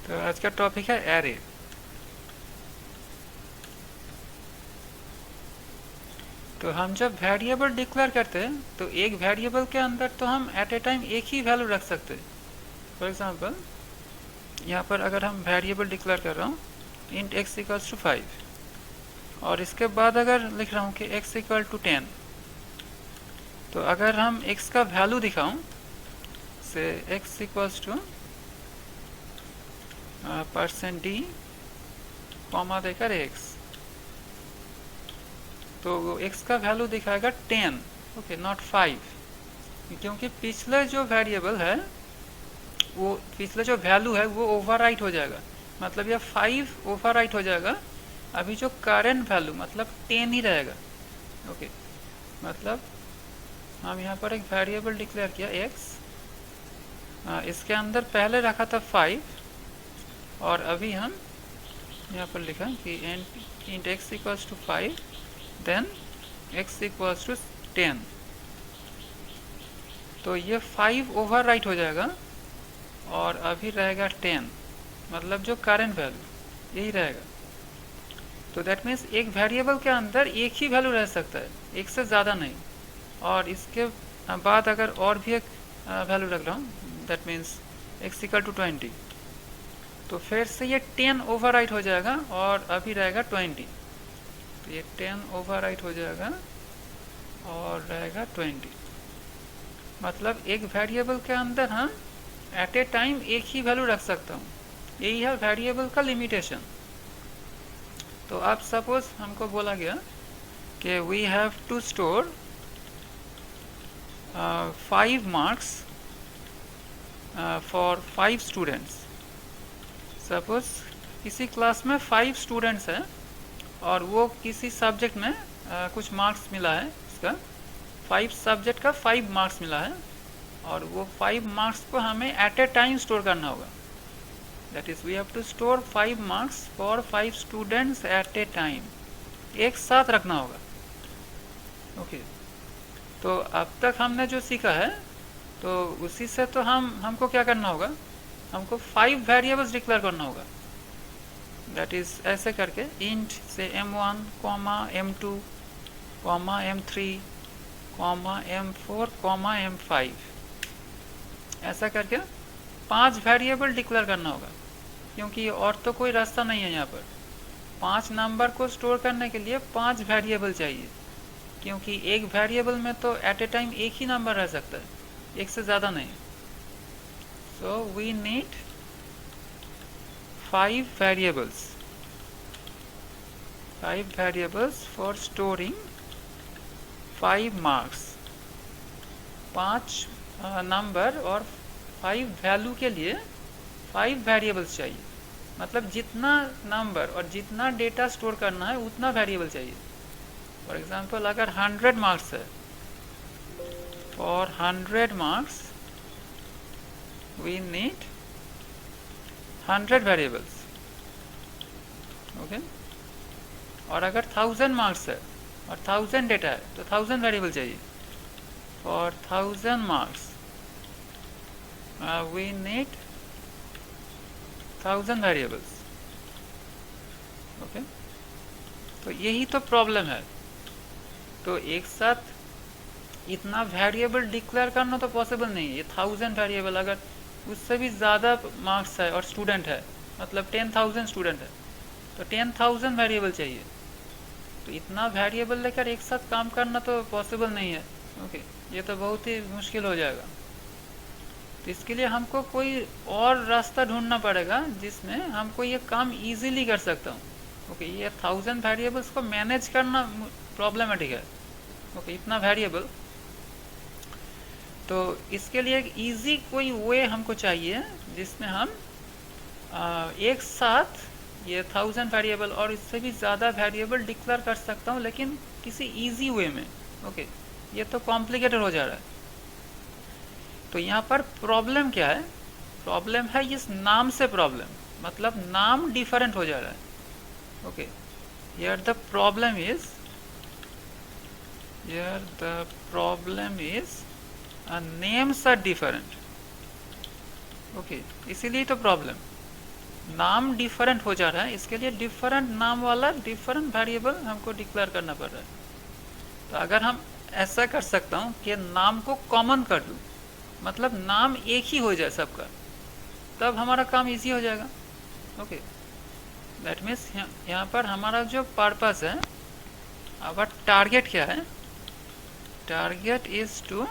तो आज का टॉपिक है एरे। तो हम जब वेरिएबल डिक्लेयर करते हैं तो एक वेरिएबल के अंदर तो हम एट ए टाइम एक ही वैल्यू रख सकते हैं। फॉर एग्जांपल यहाँ पर अगर हम वेरिएबल डिक्लेयर कर रहा हूँ इंट x इक्वल्स टू 5 और इसके बाद अगर लिख रहा हूँ कि x इक्वल टू 10, तो अगर हम x का वैल्यू दिखाऊं से x equals to %d comma देकर x, तो x का वैल्यू दिखाएगा 10, ओके, नॉट 5, क्योंकि पिछले जो वेरिएबल है वो पिछले जो वैल्यू है वो ओवरराइट हो जाएगा, मतलब ये 5 ओवरराइट हो जाएगा। अभी जो करंट वैल्यू मतलब 10 ही रहेगा। ओके, मतलब हम यहाँ पर एक वेरिएबल डिक्लेयर किया x, इसके अंदर पहले रखा था 5 और अभी हम यहाँ पर लिखा कि int x equals to 5 then x equals to 10, तो ये 5 ओवरराइट हो जाएगा और अभी रहेगा 10, मतलब जो करंट वैल्यू यही रहेगा। तो दैट मीन्स एक वेरिएबल के अंदर एक ही वैल्यू रह सकता है, एक से ज़्यादा नहीं। और इसके बाद अगर और भी एक वैल्यू रख रहा हूँ that means x equal to 20, तो फिर से ये 10 ओवरराइट हो जाएगा और अभी रहेगा 20, तो ये 10 ओवरराइट हो जाएगा और रहेगा 20। मतलब एक वेरिएबल के अंदर हम एट ए टाइम एक ही वैल्यू रख सकता हूँ, यही है वेरिएबल का लिमिटेशन। तो अब सपोज हमको बोला गया कि we have to store 5 marks for 5 students. Suppose किसी क्लास में 5 स्टूडेंट्स हैं और वो किसी सब्जेक्ट में कुछ मार्क्स मिला है, इसका 5 सब्जेक्ट का 5 मार्क्स मिला है और वो 5 मार्क्स को हमें एट ए टाइम स्टोर करना होगा। That is we have to store 5 marks for 5 students at a time, एक साथ रखना होगा। ओके, तो अब तक हमने जो सीखा है तो उसी से तो हमको क्या करना होगा, हमको 5 वेरिएबल्स डिक्लेयर करना होगा। दैट इज ऐसे करके इंट से m1 comma m2 comma m3 comma m4 comma m5, ऐसा करके 5 वेरिएबल डिक्लेयर करना होगा, क्योंकि और तो कोई रास्ता नहीं है। यहाँ पर 5 नंबर को स्टोर करने के लिए 5 वेरिएबल चाहिए, क्योंकि एक वेरिएबल में तो एट ए टाइम एक ही नंबर रह सकता है, एक से ज़्यादा नहीं। So we need 5 variables for storing 5 marks। 5 नंबर और 5 वैल्यू के लिए 5 वेरिएबल्स चाहिए, मतलब जितना नंबर और जितना डेटा स्टोर करना है उतना वेरिएबल चाहिए। फॉर एग्जांपल अगर 100 मार्क्स है, for 100 marks we need 100 variables. Okay, और अगर 1000 मार्क्स है और 1000 डेटा है तो 1000 वेरिएबल चाहिए। For 1000 marks we need 1000 variables. Okay, तो यही तो प्रॉब्लम है। तो एक साथ इतना वेरिएबल डिक्लेयर करना तो पॉसिबल नहीं है। ये 1000 वेरिएबल, अगर उससे भी ज़्यादा मार्क्स है और स्टूडेंट है, मतलब 10,000 स्टूडेंट है, तो 10,000 वेरिएबल चाहिए। तो इतना वेरिएबल लेकर एक साथ काम करना तो पॉसिबल नहीं है। ओके, ये तो बहुत ही मुश्किल हो जाएगा। तो इसके लिए हमको कोई और रास्ता ढूंढना पड़ेगा जिसमें हमको ये काम इजीली कर सकता हूँ। ओके, ये 1000 वेरिएबल्स को मैनेज करना प्रॉब्लमेटिक है। ओके, इतना वेरिएबल, तो इसके लिए एक इजी कोई वे हमको चाहिए जिसमें हम एक साथ ये 1000 वेरिएबल और इससे भी ज़्यादा वेरिएबल डिक्लेयर कर सकता हूँ, लेकिन किसी इजी वे में। ओके, ये तो कॉम्प्लिकेटेड हो जा रहा है। तो यहाँ पर प्रॉब्लम क्या है, प्रॉब्लम है इस नाम से प्रॉब्लम, मतलब नाम डिफरेंट हो जा रहा है। Okay, here the problem is names are different. Okay, इसीलिए तो प्रॉब्लम, नाम डिफरेंट हो जा रहा है, इसके लिए डिफरेंट नाम वाला डिफरेंट वेरिएबल हमको डिक्लेयर करना पड़ रहा है। तो अगर हम ऐसा कर सकता हूँ कि नाम को कॉमन कर दूँ, मतलब नाम एक ही हो जाए सबका, तब हमारा काम इजी हो जाएगा। ओके, दैट मीन्स यहाँ पर हमारा जो पर्पस है, अब टारगेट क्या है? Target is to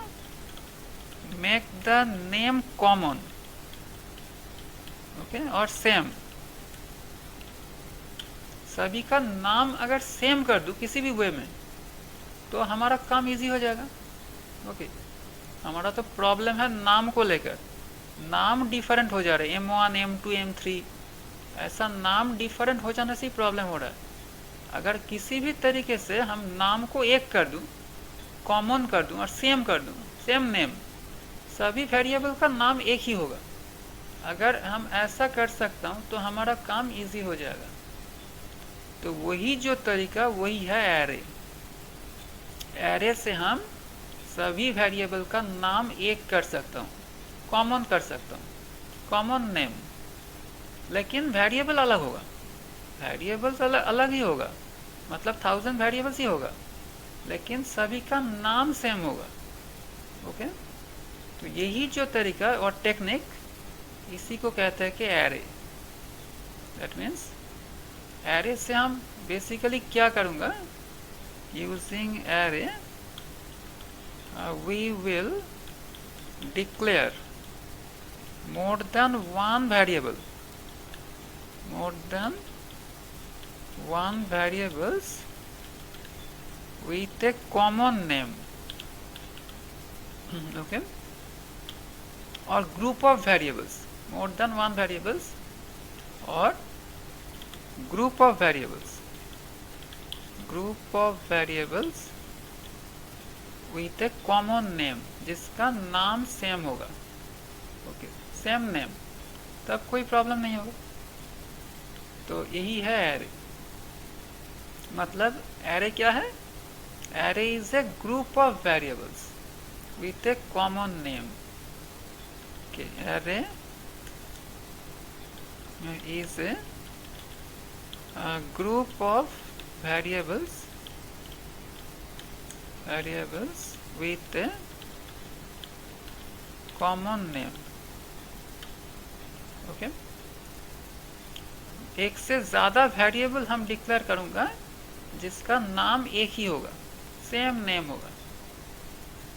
make the name common, okay, और सेम। सभी का नाम अगर सेम कर दूं किसी भी वे में, तो हमारा काम इजी हो जाएगा। ओके, हमारा तो प्रॉब्लम है नाम को लेकर, नाम डिफरेंट हो जा रहे हैं, M1 M2 M3, ऐसा नाम डिफरेंट हो जाने से ही प्रॉब्लम हो रहा है। अगर किसी भी तरीके से हम नाम को एक कर दूं, कॉमन कर दूं और सेम कर दूं, सेम नेम, सभी वेरिएबल का नाम एक ही होगा। अगर हम ऐसा कर सकता हूं तो हमारा काम इजी हो जाएगा। तो वही जो तरीका वही है एरे। एरे से हम सभी वेरिएबल का नाम एक कर सकता हूँ, कॉमन कर सकता हूँ, कॉमन नेम। लेकिन वेरिएबल अलग होगा, वेरिएबल्स अलग ही होगा, मतलब 1000 वेरिएबल्स ही होगा, लेकिन सभी का नाम सेम होगा। ओके, तो यही जो तरीका और टेक्निक, इसी को कहते हैं कि एरे। दैट मीन्स एरे से हम बेसिकली क्या करूँगा, using array we will declare more than one variable, more than one variables with a common name, okay, or group of variables, more than one variables or group of variables, group of variables with A common name, जिसका नाम same होगा। Okay, same name, तब कोई problem नहीं होगा। तो यही है एरे। मतलब एरे क्या है? Array is A group of variables with A common name. Array is A group of variables with a common name। Okay, एक से ज़्यादा वेरिएबल हम डिक्लेयर करूँगा जिसका नाम एक ही होगा, सेम नेम होगा।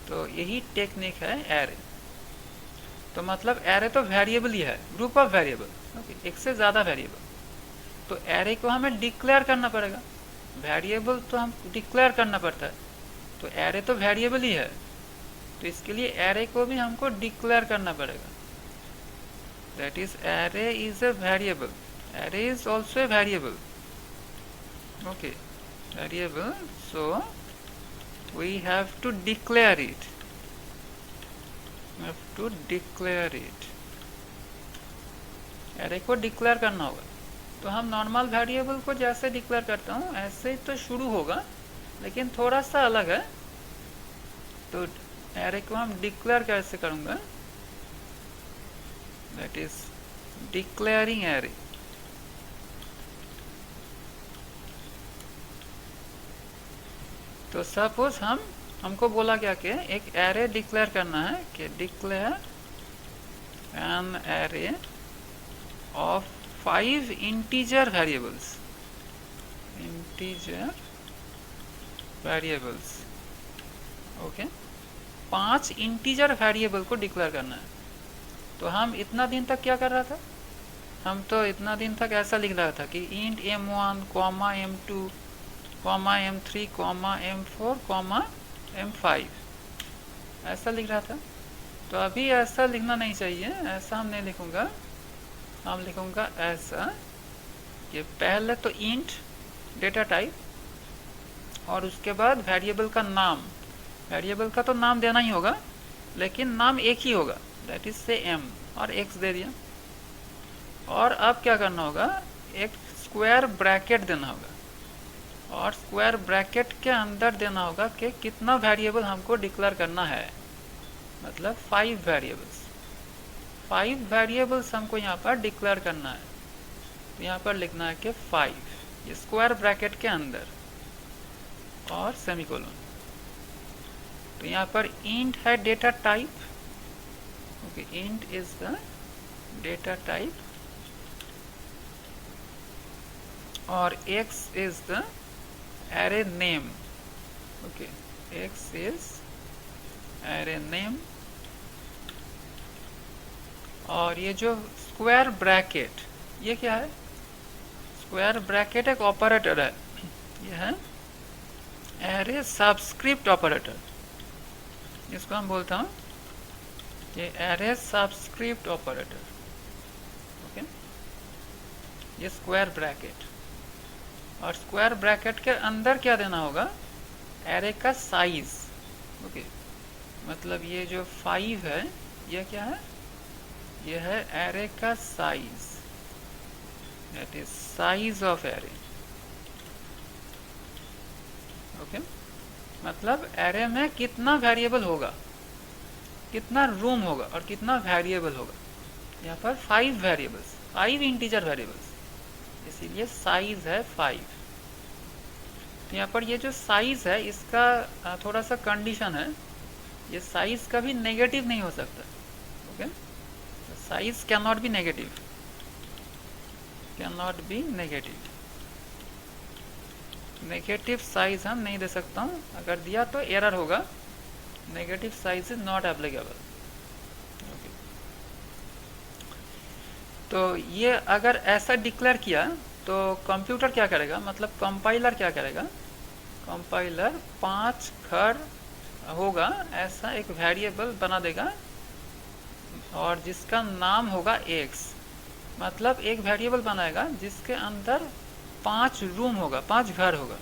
तो यही टेक्निक है एरे। तो मतलब एरे तो वेरिएबल ही है, ग्रुप ऑफ वेरिएबल। ओके, एक से ज़्यादा वेरिएबल, तो एरे को हमें डिक्लेयर करना पड़ेगा। वेरिएबल तो हम डिक्लेयर करना पड़ता है, तो एरे तो वेरिएबल ही है, तो इसके लिए एरे को भी हमको डिक्लेयर करना पड़ेगा। That is array is a variable, array is also a variable. Okay, variable, so we have to declare it, array को डिक्लेयर करना होगा। तो हम नॉर्मल वेरिएबल को जैसे डिक्लेयर करता हूँ ऐसे ही तो शुरू होगा, लेकिन थोड़ा सा अलग है। तो एरे को हम डिक्लेयर कैसे करूँगा? That is declaring array. तो सपोज हमको बोला गया कि एक एरे डिक्लेयर करना है, कि declare an array of 5 integer variables, okay, 5 integer variable को डिक्लेयर करना है। तो हम इतना दिन तक क्या कर रहा था? हम तो इतना दिन तक ऐसा लिख रहा था कि int M1, M2, M3, M4, M5, ऐसा लिख रहा था। तो अभी ऐसा लिखना नहीं चाहिए, ऐसा हम नहीं लिखूंगा। हम लिखूंगा ऐसा कि पहले तो इंट डेटा टाइप, और उसके बाद वेरिएबल का नाम। वेरिएबल का तो नाम देना ही होगा, लेकिन नाम एक ही होगा, दैट इज से m, और x दे दिया। और अब क्या करना होगा? एक स्क्वायर ब्रैकेट देना होगा, और स्क्वायर ब्रैकेट के अंदर देना होगा कि कितना वेरिएबल हमको डिक्लेयर करना है, मतलब 5 वेरिएबल्स। 5 वेरिएबल्स हमको यहाँ पर डिक्लेयर करना है। तो यहाँ पर लिखना है कि 5, ये स्क्वायर ब्रैकेट के अंदर और सेमीकोलन। तो यहाँ पर इंट है data type, okay, int is the data type और x is the array name, okay, x is array name। और ये जो स्क्वायर ब्रैकेट, ये क्या है? स्क्वायर ब्रैकेट एक ऑपरेटर है, ये है एरे सबस्क्रिप्ट ऑपरेटर, इसको हम बोलता हूँ ये एरे सबस्क्रिप्ट ऑपरेटर, ओके। ये स्क्वायर ब्रैकेट, और स्क्वायर ब्रैकेट के अंदर क्या देना होगा? एरे का साइज, ओके। मतलब ये जो 5 है, ये क्या है? ये है एरे का size, that is size of array, okay. मतलब एरे में कितना वेरिएबल होगा, कितना रूम होगा और कितना वेरिएबल होगा। यहाँ पर 5 वेरिएबल्स, 5 इंटीजर वेरिएबल्स, इसीलिए साइज है 5। तो यहाँ पर ये जो साइज है इसका थोड़ा सा कंडीशन है, ये साइज कभी नेगेटिव नहीं हो सकता, okay. Size can not be negative, can not be negative. Negative size हम नहीं दे सकता हूँ, अगर दिया तो एरर होगा। Negative size is not applicable, okay. तो ये अगर ऐसा डिक्लेयर किया तो कंप्यूटर क्या करेगा, मतलब कंपाइलर क्या करेगा? कंपाइलर 5 घर होगा ऐसा एक वेरिएबल बना देगा और जिसका नाम होगा x। मतलब एक वेरिएबल बनाएगा जिसके अंदर 5 रूम होगा, 5 घर होगा,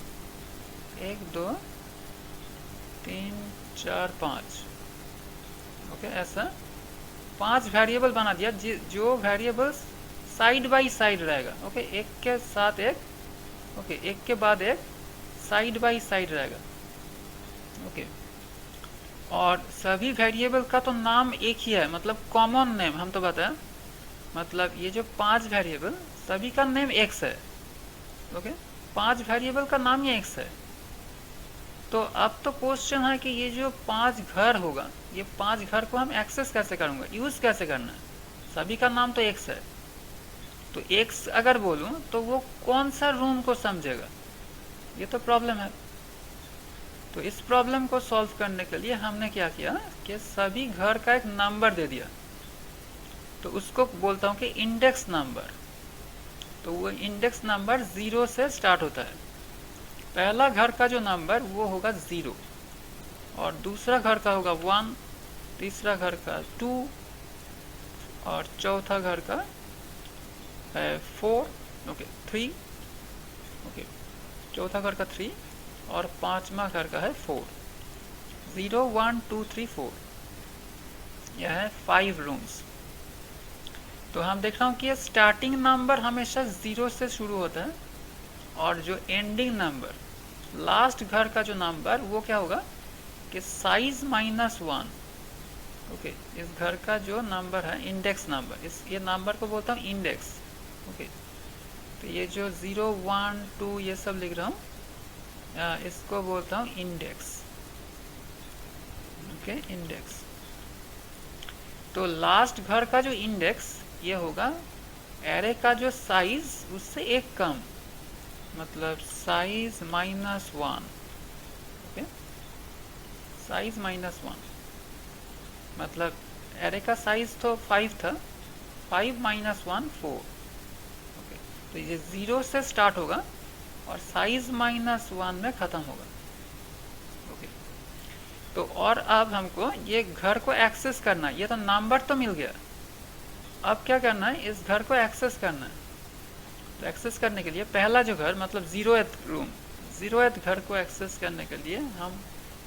1 2 3 4 5, ओके। ऐसा 5 वेरिएबल बना दिया, जो वेरिएबल्स साइड बाय साइड रहेगा, ओके। एक के साथ एक, ओके, एक के बाद एक, साइड बाय साइड रहेगा, ओके। और सभी वेरिएबल का तो नाम एक ही है, मतलब कॉमन नेम हम तो बताएं, मतलब ये जो 5 वेरिएबल सभी का नेम x है, ओके। 5 वेरिएबल का नाम ही x है। तो अब तो क्वेश्चन है कि ये जो 5 घर होगा, ये 5 घर को हम एक्सेस कैसे करूँगा, यूज कैसे करना है? सभी का नाम तो x है, तो x अगर बोलूँ तो वो कौन सा रूम को समझेगा, ये तो प्रॉब्लम है। तो इस प्रॉब्लम को सॉल्व करने के लिए हमने क्या किया कि सभी घर का एक नंबर दे दिया, तो उसको बोलता हूँ कि इंडेक्स नंबर। तो वो इंडेक्स नंबर 0 से स्टार्ट होता है। पहला घर का जो नंबर वो होगा 0, और दूसरा घर का होगा 1, तीसरा घर का 2, और चौथा घर का 4, ओके, 3, ओके, चौथा घर का 3, और पांचवा घर का है 4। 0 1 2 3 4, यह है 5 रूम्स। तो हम देख रहा हूँ कि ये स्टार्टिंग नंबर हमेशा 0 से शुरू होता है, और जो एंडिंग नंबर, लास्ट घर का जो नंबर वो क्या होगा कि साइज -1, ओके। इस घर का जो नंबर है इंडेक्स नंबर, इस ये नंबर को बोलता हूँ इंडेक्स, ओके। तो ये जो 0 1 2 ये सब लिख रहा हूँ, इसको बोलता हूँ इंडेक्स, ओके, इंडेक्स। तो लास्ट घर का जो इंडेक्स ये होगा एरे का जो साइज उससे एक कम, मतलब साइज -1, ओके, साइज -1। मतलब एरे का साइज तो 5 था, 5 - 1 4, ओके। तो ये 0 से स्टार्ट होगा और साइज -1 में ख़त्म होगा, ओके। तो और अब हमको ये घर को एक्सेस करना है, ये तो नंबर तो मिल गया, अब क्या करना है, इस घर को एक्सेस करना है। तो एक्सेस करने के लिए पहला जो घर, मतलब 0th रूम, 0th घर को एक्सेस करने के लिए हम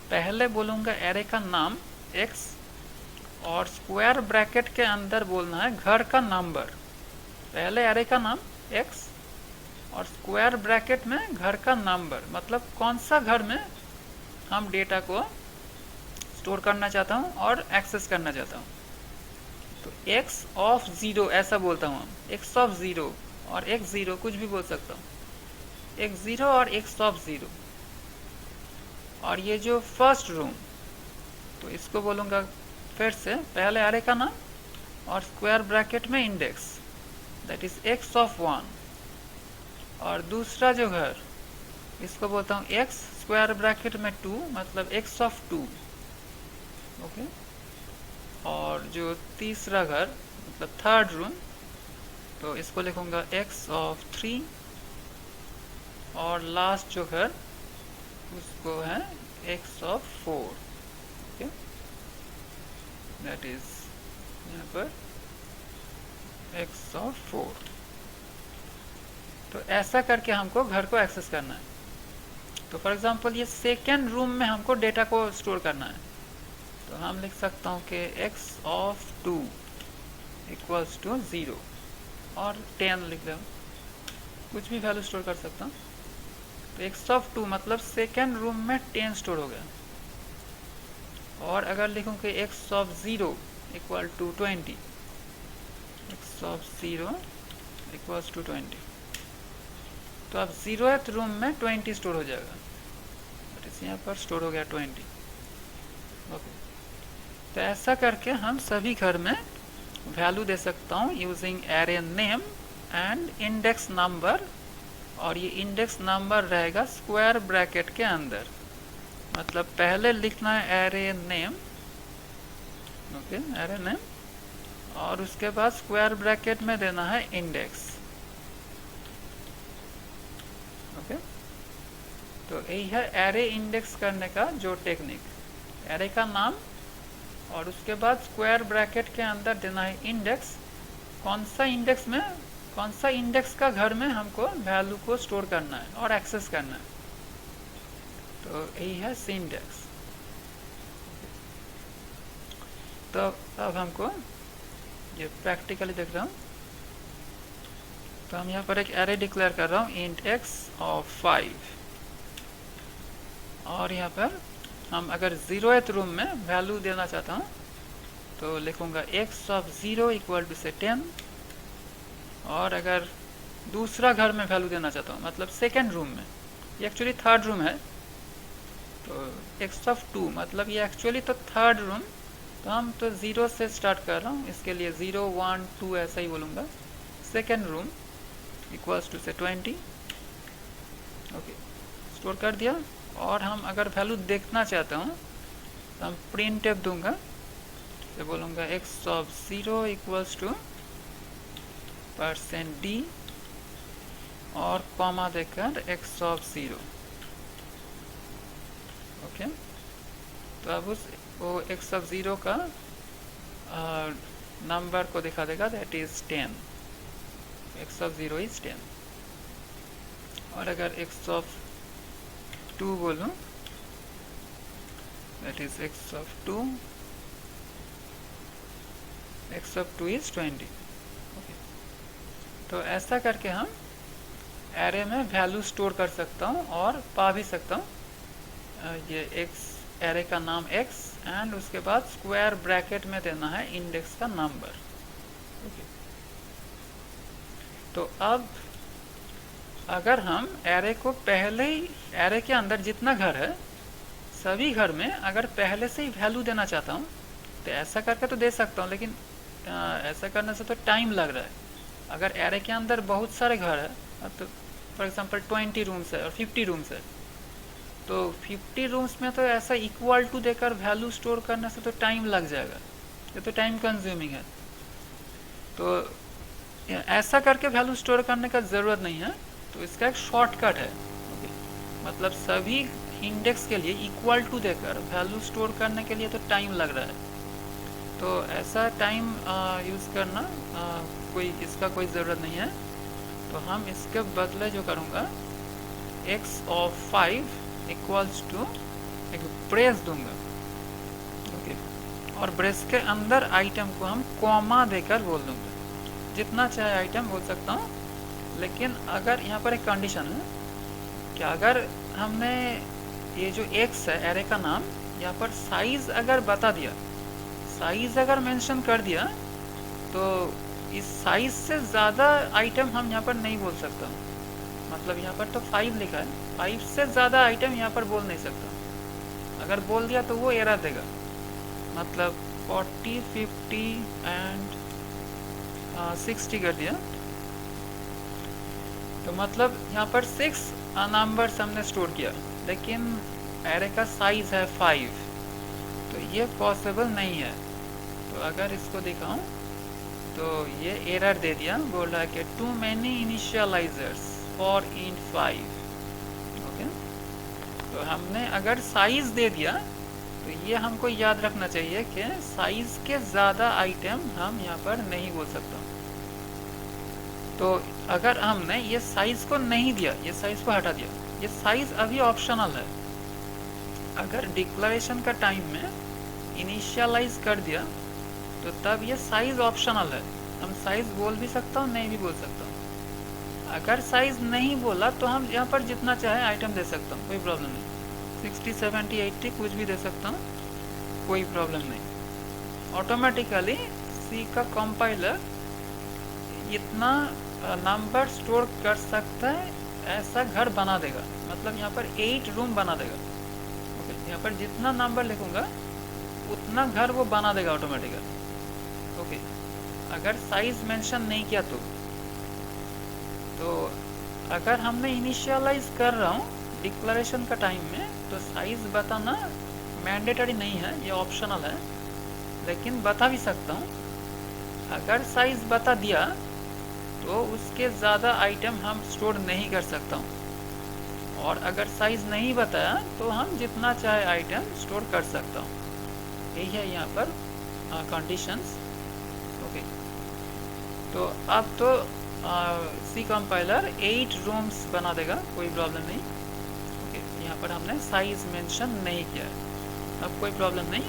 पहले बोलूँगा एरे का नाम x, और स्क्वायर ब्रैकेट के अंदर बोलना है घर का नंबर। पहले एरे का नाम x और स्क्वायर ब्रैकेट में घर का नंबर, मतलब कौन सा घर में हम डेटा को स्टोर करना चाहता हूँ और एक्सेस करना चाहता हूँ। तो x of 0 ऐसा बोलता हूँ हम, x of 0 और एक ज़ीरो, कुछ भी बोल सकता हूँ, एक ज़ीरो और एक्स ऑफ ज़ीरो। और ये जो फर्स्ट रूम, तो इसको बोलूँगा फिर से, पहले एरे का नाम और स्क्वायर ब्रैकेट में index, that is x of one. और दूसरा जो घर, इसको बोलता हूँ एक्स स्क्वायर ब्रैकेट में टू, मतलब एक्स ऑफ टू। ओके। और जो तीसरा घर मतलब थर्ड रूम, तो इसको लिखूंगा एक्स ऑफ थ्री। और लास्ट जो घर उसको है x of four. Okay, that is यहाँ पर एक्स ऑफ फोर। तो ऐसा करके हमको घर को एक्सेस करना है। तो फॉर एग्जांपल ये सेकेंड रूम में हमको डेटा को स्टोर करना है, तो हम लिख सकता हूँ कि x of two equals to zero और 10 लिख रहा हूँ, कुछ भी वैल्यू स्टोर कर सकता हूँ। तो एक्स ऑफ टू मतलब सेकेंड रूम में 10 स्टोर हो गया। और अगर लिखूँ कि x of zero equal to 20, x of zero equals to 20, तो अब 0th रूम में 20 स्टोर हो जाएगा। यहाँ पर स्टोर हो गया 20। ओके, तो ऐसा करके हम सभी घर में वैल्यू दे सकता हूँ using array name and index number. और ये इंडेक्स नंबर रहेगा स्क्वायर ब्रैकेट के अंदर, मतलब पहले लिखना है array name. Okay, array name, और उसके बाद स्क्वायर ब्रैकेट में देना है इंडेक्स। ओके, तो यही है एरे इंडेक्स करने का जो टेक्निक। एरे का नाम और उसके बाद स्क्वायर ब्रैकेट के अंदर देना है इंडेक्स। कौन सा इंडेक्स में, कौन सा इंडेक्स का घर में हमको वैल्यू को स्टोर करना है और एक्सेस करना है, तो यही है सिंटैक्स। तो अब हमको ये प्रैक्टिकली देख रहा हूँ। तो हम यहाँ पर एक एरे डिक्लेयर कर रहा हूँ इंट एक्स ऑफ 5। और यहाँ पर हम अगर 0th रूम में वैल्यू देना चाहता हूँ तो लिखूँगा एक्स ऑफ 0 इक्वल टू से 10। और अगर दूसरा घर में वैल्यू देना चाहता हूँ, मतलब सेकेंड रूम में, ये एक्चुअली थर्ड रूम है, तो एक्स ऑफ 2 मतलब ये एक्चुअली तो थर्ड रूम, तो हम तो 0 से स्टार्ट कर रहा हूँ, इसके लिए 0 1 2 ऐसा ही बोलूँगा। सेकेंड रूम इक्वल्स टू से 20। ओके, स्टोर कर दिया। और हम अगर वैल्यू देखना चाहता हूँ तो हम प्रिंट एफ दूंगा, तो बोलूँगा x of 0 equals to %d और कॉमा देकर एक्स ऑफ 0। ओके, तो अब उस वो एक्स ऑफ 0 का नंबर को दिखा देगा, that is 10। X of 0 is 10। और अगर एक्स ऑफ 2 बोलूँ, that is x of 2, x of 2 is 20। Okay, तो ऐसा करके हम एरे में वैल्यू स्टोर कर सकता हूँ और पा भी सकता हूँ। ये एक्स, एरे का नाम एक्स, एंड उसके बाद स्क्वायर ब्रैकेट में देना है इंडेक्स का नंबर। ओके, तो अब अगर हम एरे को पहले ही, एरे के अंदर जितना घर है सभी घर में अगर पहले से ही वैल्यू देना चाहता हूँ तो ऐसा करके तो दे सकता हूँ, लेकिन ऐसा करने से तो टाइम लग रहा है। अगर एरे के अंदर बहुत सारे घर है, तो फॉर एग्जांपल 20 रूम्स है और 50 रूम्स है, तो 50 रूम्स में तो ऐसा इक्वल टू देकर वैल्यू स्टोर करने से तो टाइम लग जाएगा, ये तो टाइम कंज्यूमिंग है। तो ऐसा करके वैल्यू स्टोर करने का ज़रूरत नहीं है, तो इसका एक शॉर्टकट है। मतलब सभी इंडेक्स के लिए इक्वल टू देकर वैल्यू स्टोर करने के लिए तो टाइम लग रहा है, तो ऐसा टाइम यूज़ करना कोई, इसका कोई ज़रूरत नहीं है। तो हम इसके बदले जो करूँगा, एक्स ऑफ 5 इक्वल्स टू एक ब्रेस दूंगा। ओके, और ब्रेस के अंदर आइटम को हम कॉमा देकर बोल दूंगा, जितना चाहे आइटम बोल सकता हूँ। लेकिन अगर यहाँ पर एक कंडीशन है कि अगर हमने ये जो एक्स है एरे का नाम, यहाँ पर साइज़ अगर बता दिया, साइज़ अगर मेंशन कर दिया, तो इस साइज से ज़्यादा आइटम हम यहाँ पर नहीं बोल सकता हूँ। मतलब यहाँ पर तो 5 लिखा है, 5 से ज़्यादा आइटम यहाँ पर बोल नहीं सकता। अगर बोल दिया तो वो एरर देगा। मतलब 40, 50 एंड 60 कर दिया तो मतलब यहाँ पर 6 नंबर्स हमने स्टोर किया, लेकिन एरे का साइज है 5, तो ये पॉसिबल नहीं है। तो अगर इसको दिखाऊं तो ये एरर दे दिया, बोला कि too many initialisers for int 5। Okay, तो हमने अगर साइज दे दिया तो ये हमको याद रखना चाहिए कि साइज के ज़्यादा आइटम हम यहाँ पर नहीं बोल सकता। तो अगर हमने ये साइज को नहीं दिया, ये साइज को हटा दिया, ये साइज अभी ऑप्शनल है। अगर डिक्लेरेशन का टाइम में इनिशियलाइज कर दिया तो तब ये साइज ऑप्शनल है। हम साइज बोल भी सकता हूँ, नहीं भी बोल सकता हूँ। अगर साइज नहीं बोला तो हम यहाँ पर जितना चाहे आइटम दे सकता हूँ, कोई प्रॉब्लम नहीं। 60, 70, 80 कुछ भी दे सकता हूँ, कोई प्रॉब्लम नहीं। ऑटोमेटिकली सी का कंपाइलर इतना नंबर स्टोर कर सकता है, ऐसा घर बना देगा। मतलब यहाँ पर 8 रूम बना देगा। ओके, यहाँ पर जितना नंबर लिखूंगा उतना घर वो बना देगा ऑटोमेटिकली। ओके, अगर साइज मेंशन नहीं किया तो अगर हमने इनिशियलाइज कर रहा हूँ डिक्लेरेशन का टाइम में, तो साइज बताना मैंडेटरी नहीं है, ये ऑप्शनल है, लेकिन बता भी सकता हूँ। अगर साइज बता दिया तो उसके ज़्यादा आइटम हम स्टोर नहीं कर सकता हूँ, और अगर साइज नहीं बताया तो हम जितना चाहे आइटम स्टोर कर सकता हूँ। यही है यहाँ पर कंडीशंस। ओके, तो अब तो सी कंपाइलर 8 रूम्स बना देगा, कोई प्रॉब्लम नहीं। ओके, यहाँ पर हमने साइज मेंशन नहीं किया है, अब कोई प्रॉब्लम नहीं,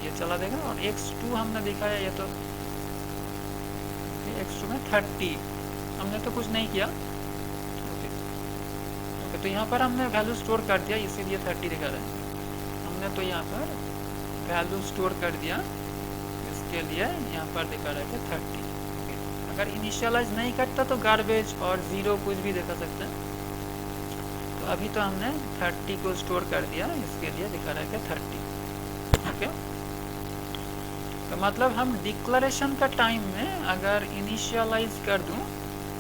ये चला देगा। और x2 हमने दिखाया, ये तो x2 में 30 हमने तो कुछ नहीं किया। ओके, ओके, तो यहाँ पर हमने वैल्यू स्टोर कर दिया, इसीलिए 30 दिखा रहा है। हमने तो यहाँ पर वैल्यू स्टोर कर दिया, इसके लिए यहाँ पर दिखा रहा है 30। अगर इनिशियलाइज नहीं करता तो गार्बेज और 0 कुछ भी दिखा सकते हैं। तो अभी तो हमने 30 को स्टोर कर दिया, इसके लिए दिखा रहा है 30। ओके, तो मतलब हम डिक्लेरेशन का टाइम में अगर इनिशियलाइज कर दूं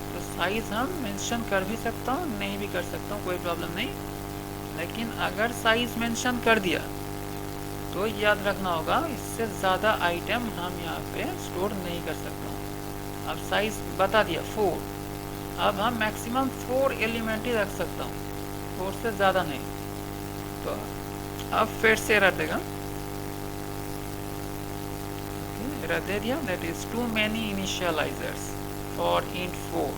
तो साइज हम मेंशन कर भी सकता हूँ, नहीं भी कर सकता हूँ, कोई प्रॉब्लम नहीं। लेकिन अगर साइज मेंशन कर दिया तो याद रखना होगा, इससे ज़्यादा आइटम हम यहाँ पे स्टोर नहीं कर सकता हूँ। अब साइज बता दिया 4, अब हम मैक्सिमम 4 एलिमेंट ही रख सकता हूँ, 4 से ज़्यादा नहीं। तो अब फिर से एरर देगा, एरर दे दिया, that is too many initialisers for int 4।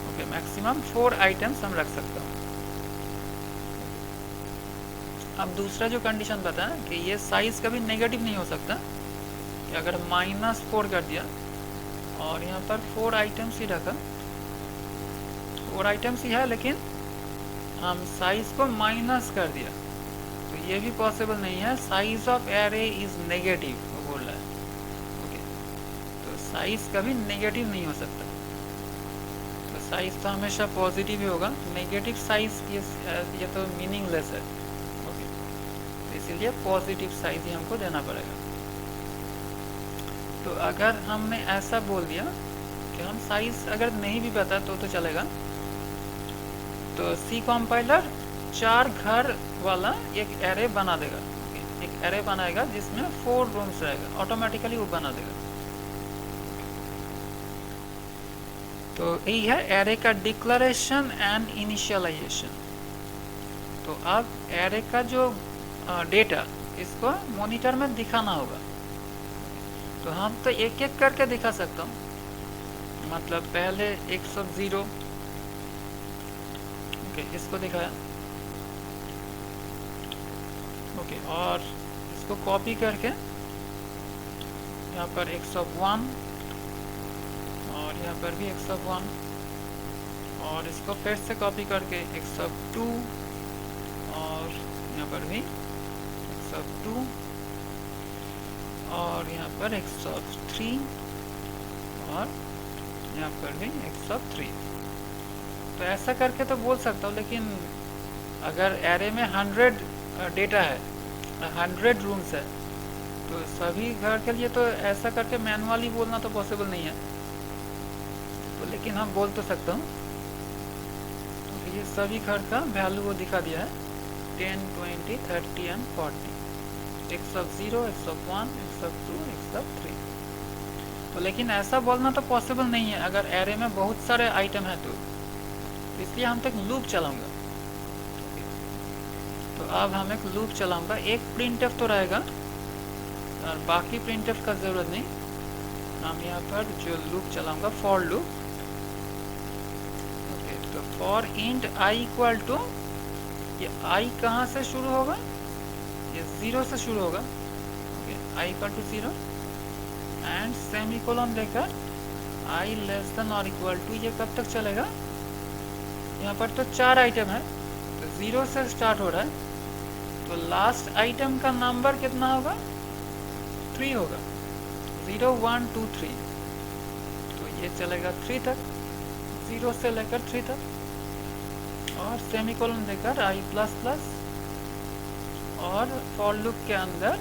Okay, maximum 4 items हम रख सकते हैं। अब दूसरा जो कंडीशन बताया कि ये साइज कभी नेगेटिव नहीं हो सकता, कि अगर -4 कर दिया और यहाँ पर 4 आइटम्स ही रखा, 4 आइटम्स ही है, लेकिन हम साइज को माइनस कर दिया, तो ये भी पॉसिबल नहीं है। Size of array is negative, वो बोल रहा है। ओके, तो साइज कभी नेगेटिव नहीं हो सकता, तो साइज तो हमेशा पॉजिटिव ही होगा। नेगेटिव साइज ये तो मीनिंगलेस है। ओके, तो इसीलिए पॉजिटिव साइज ही हमको देना पड़ेगा। तो अगर हमने ऐसा बोल दिया कि हम साइज अगर नहीं भी पता तो चलेगा, तो सी कंपाइलर 4 घर वाला एक एरे बना देगा। एक एरे बनाएगा जिसमें 4 रूम्स रहेगा, ऑटोमेटिकली वो बना देगा। तो यही है एरे का डिक्लेरेशन एंड इनिशियलाइजेशन। तो अब एरे का जो डेटा, इसको मॉनिटर में दिखाना होगा। तो हम तो एक एक करके दिखा सकता हूँ। मतलब पहले एक सब 0, ओके, इसको दिखाया। ओके, और इसको कॉपी करके यहाँ पर 101 और यहाँ पर भी 101, और इसको फिर से कॉपी करके 102 और यहाँ पर भी 102 और यहाँ पर 103 और यहाँ पर भी x(3). तो ऐसा करके तो बोल सकता हूँ, लेकिन अगर एरे में 100 डेटा है, 100 रूम्स है, तो सभी घर के लिए तो ऐसा करके मैनुअली बोलना तो पॉसिबल नहीं है। तो लेकिन हम बोल तो सकता हूँ। तो ये सभी घर का वैल्यू वो दिखा दिया है, 10, 20, 30 and 40, x(0), x(1), x(2), x(3). तो लेकिन ऐसा बोलना तो पॉसिबल नहीं है अगर एरे में बहुत सारे आइटम है तो इसलिए हम तक लूप चलाऊंगा। तो अब हम एक लूप चलाऊंगा, एक प्रिंटफ तो रहेगा और बाकी प्रिंटफ का ज़रूरत नहीं। हम यहाँ पर जो लूप चलाऊंगा, फॉर लूप। ओके, तो for int i equal to, ये i कहाँ से शुरू होगा, ये 0 से शुरू होगा। Okay, i equal to 0 and semicolon देकर i लेस देन और इक्वल टू, ये कब तक चलेगा। यहाँ पर तो 4 आइटम है, तो 0 से स्टार्ट हो रहा है, तो लास्ट आइटम का नंबर कितना होगा, 3 होगा, 0, 1, 2, 3। तो ये चलेगा 3 तक, 0 से लेकर 3 तक, और सेमीकोलन देकर i प्लस प्लस, और फॉर लूप के अंदर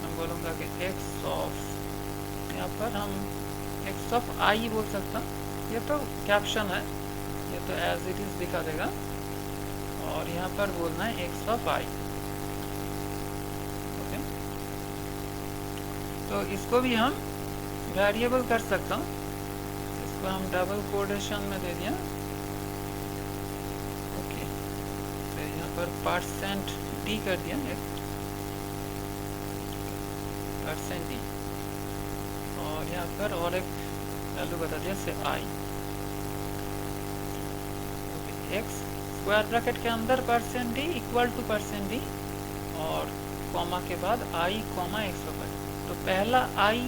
मैं बोलूँगा कि x ऑफ, यहाँ पर हम x ऑफ i बोल सकता हूँ, ये तो कैप्शन है, ये तो एज इट इज दिखा देगा, और यहाँ पर बोलना है x ऑफ i। ओके, तो इसको भी हम वेरिएबल कर सकता हूँ, इसको हम डबल कोटेशन में दे दिया। ओके, तो यहाँ पर %d कर दिया, %d, और यहाँ पर और एक वैल्यू बता दिया से i। x स्क्वायर ब्रैकेट के अंदर %d इक्वल टू %d, और कॉमा के बाद i, x ऑफ i। तो पहला i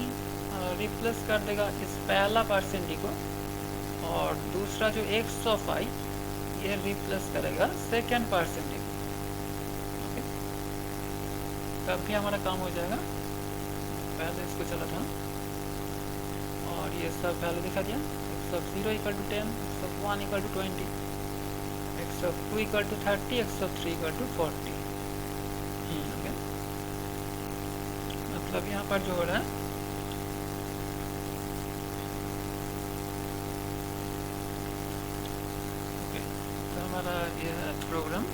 रिप्लेस कर देगा इस पहला %d को, और दूसरा जो x ऑफ i ये रिप्लेस करेगा सेकेंड %d को। ओके, तब भी हमारा काम हो जाएगा। पहले इसको चला था, और ये सब वैल्यू दिखा दिया, x(0) equal to 10, x(1) equal to 20, x(2) equal to 30, x(3) equal to 40। Okay, मतलब यहाँ पर जो हो रहा है, ओके, तो हमारा ये है प्रोग्राम।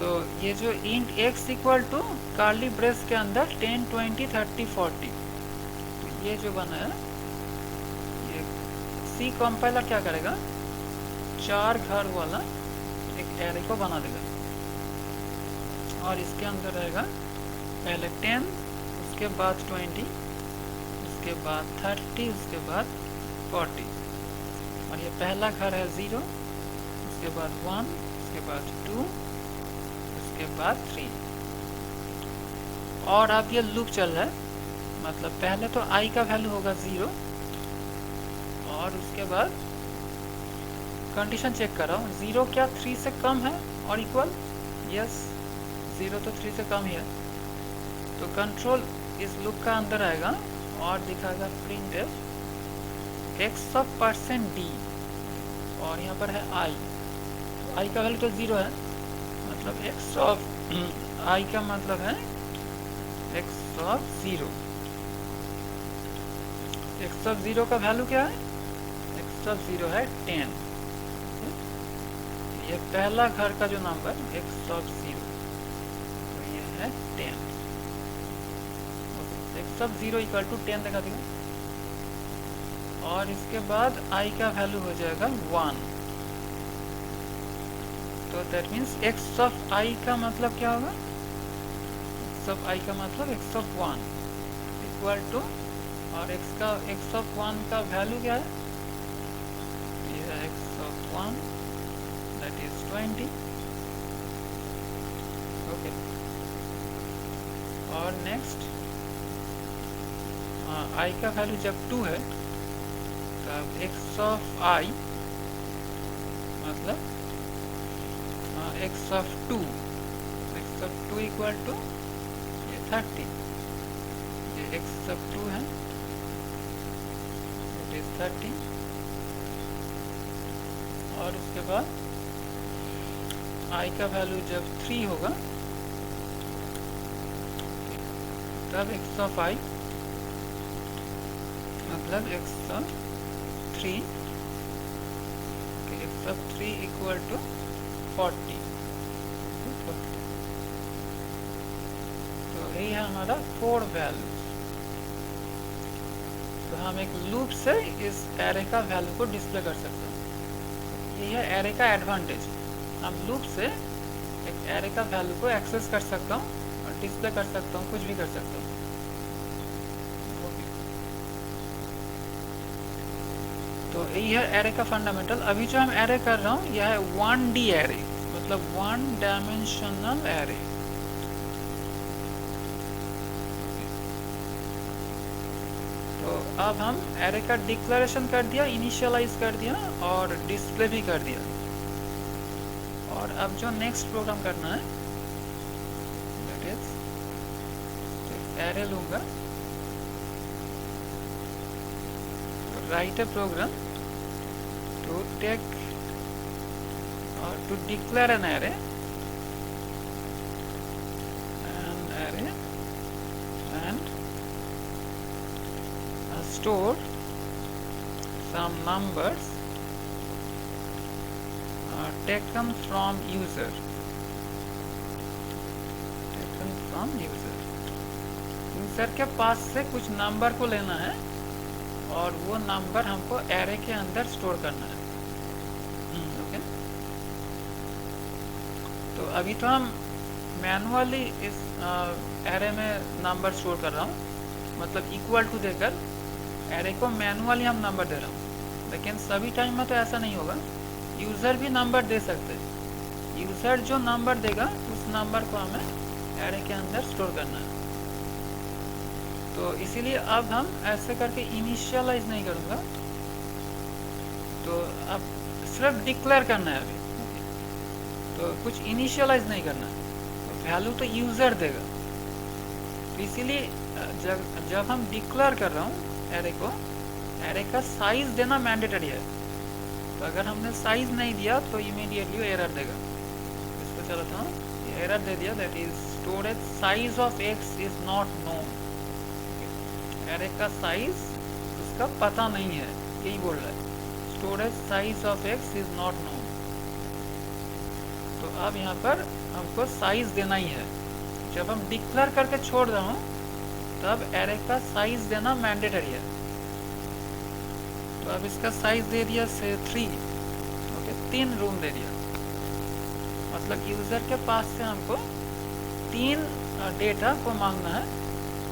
तो ये जो int x equal to curly brace के अंदर 10, 20, 30, 40, तो ये जो बना है, ये सी कंपाइलर क्या करेगा, 4 घर वाला एक एरे को बना देगा, और इसके अंदर रहेगा पहले 10, उसके बाद 20, उसके बाद 30, उसके बाद 40, और ये पहला घर है 0, उसके बाद 1, उसके बाद 2, उसके बाद 3, और अब ये लूप चल रहा है, मतलब पहले तो i का वैल्यू होगा 0, और उसके बाद कंडीशन चेक कर रहा हूँ, 0 क्या 3 से कम है और इक्वल, यस, 0 तो 3 से कम ही है, तो कंट्रोल इस लूप का अंदर आएगा और दिखाएगा printf x ऑफ %d, और यहाँ पर है i, तो i का वैल्यू तो 0 है, मतलब x ऑफ i का मतलब है x ऑफ 0। x ऑफ 0 का वैल्यू क्या है, x ऑफ 0 है 10। ये पहला घर का जो नंबर x ऑफ 0, तो ये है 10। x ऑफ 0 इक्वल टू 10 दिखा देगा, और इसके बाद i का वैल्यू हो जाएगा 1, तो that means x of i का मतलब क्या होगा, x ऑफ i का मतलब x ऑफ 1 इक्वल टू, और x ऑफ 1 का वैल्यू क्या है, ये है x of 1 that is 20। Okay, और नेक्स्ट i का वैल्यू जब 2 है, तब x ऑफ i मतलब x of 2, x of 2 equal to ये 30, ये x ऑफ 2 है, 30 और उसके बाद i का वैल्यू जब 3 होगा तब x ऑफ i मतलब x of 3 x of 3 equal to 40। तो यही है हमारा 4 वैल्यू। तो हम एक लूप से इस एरे का वैल्यू को डिस्प्ले कर सकते हैं। ये है एरे का एडवांटेज। हम लूप से एक एरे का वैल्यू को एक्सेस कर सकता हूँ और डिस्प्ले कर सकता हूँ, कुछ भी कर सकता हूँ। तो यही है एरे का फंडामेंटल। अभी जो हम एरे कर रहा हूँ यह है 1D एरे, मतलब 1 डायमेंशनल एरे। तो अब हम एरे का डिक्लेरेशन कर दिया, इनिशियलाइज कर दिया और डिस्प्ले भी कर दिया। और अब जो नेक्स्ट प्रोग्राम करना है दैट इज एरे लूंगा, right a program to take और to declare an array and store some numbers taken from user, user के पास से कुछ नंबर को लेना है और वो नंबर हमको एरे के अंदर स्टोर करना है। ओके। तो अभी तो हम मैनुअली इस एरे में नंबर स्टोर कर रहा हूँ, मतलब इक्वल टू देकर एरे को मैनुअली हम नंबर दे रहा हूँ। लेकिन सभी टाइम में तो ऐसा नहीं होगा, यूज़र भी नंबर दे सकते हैं। यूज़र जो नंबर देगा उस नंबर को हमें एरे के अंदर स्टोर करना है। तो इसीलिए अब हम ऐसे करके इनिशियलाइज नहीं करूँगा, तो अब सिर्फ डिक्लेयर करना है अभी। तो कुछ इनिशियलाइज नहीं करना है, तो वैल्यू तो यूज़र देगा। तो इसीलिए जब हम डिक्लेयर कर रहा हूँ एरे को, एरे का साइज देना मैंडेटरी है। तो अगर हमने साइज नहीं दिया तो इमीडिएटली एरर देगा। इसको चलाता हूँ, ये एरर दे दिया, that is storage size of x is not known. Array का साइज उसका पता नहीं है, यही बोल रहा है, storage size of x is not known. तो अब यहाँ पर हमको साइज देना ही है। जब हम डिक्लेयर करके छोड़ रहा हूँ तब एरे का साइज देना मैंडेटरी है। तो अब इसका साइज दे दिया से 3, ओके, 3 रूम दे दिया। मतलब यूज़र के पास से हमको 3 डेटा को मांगना है,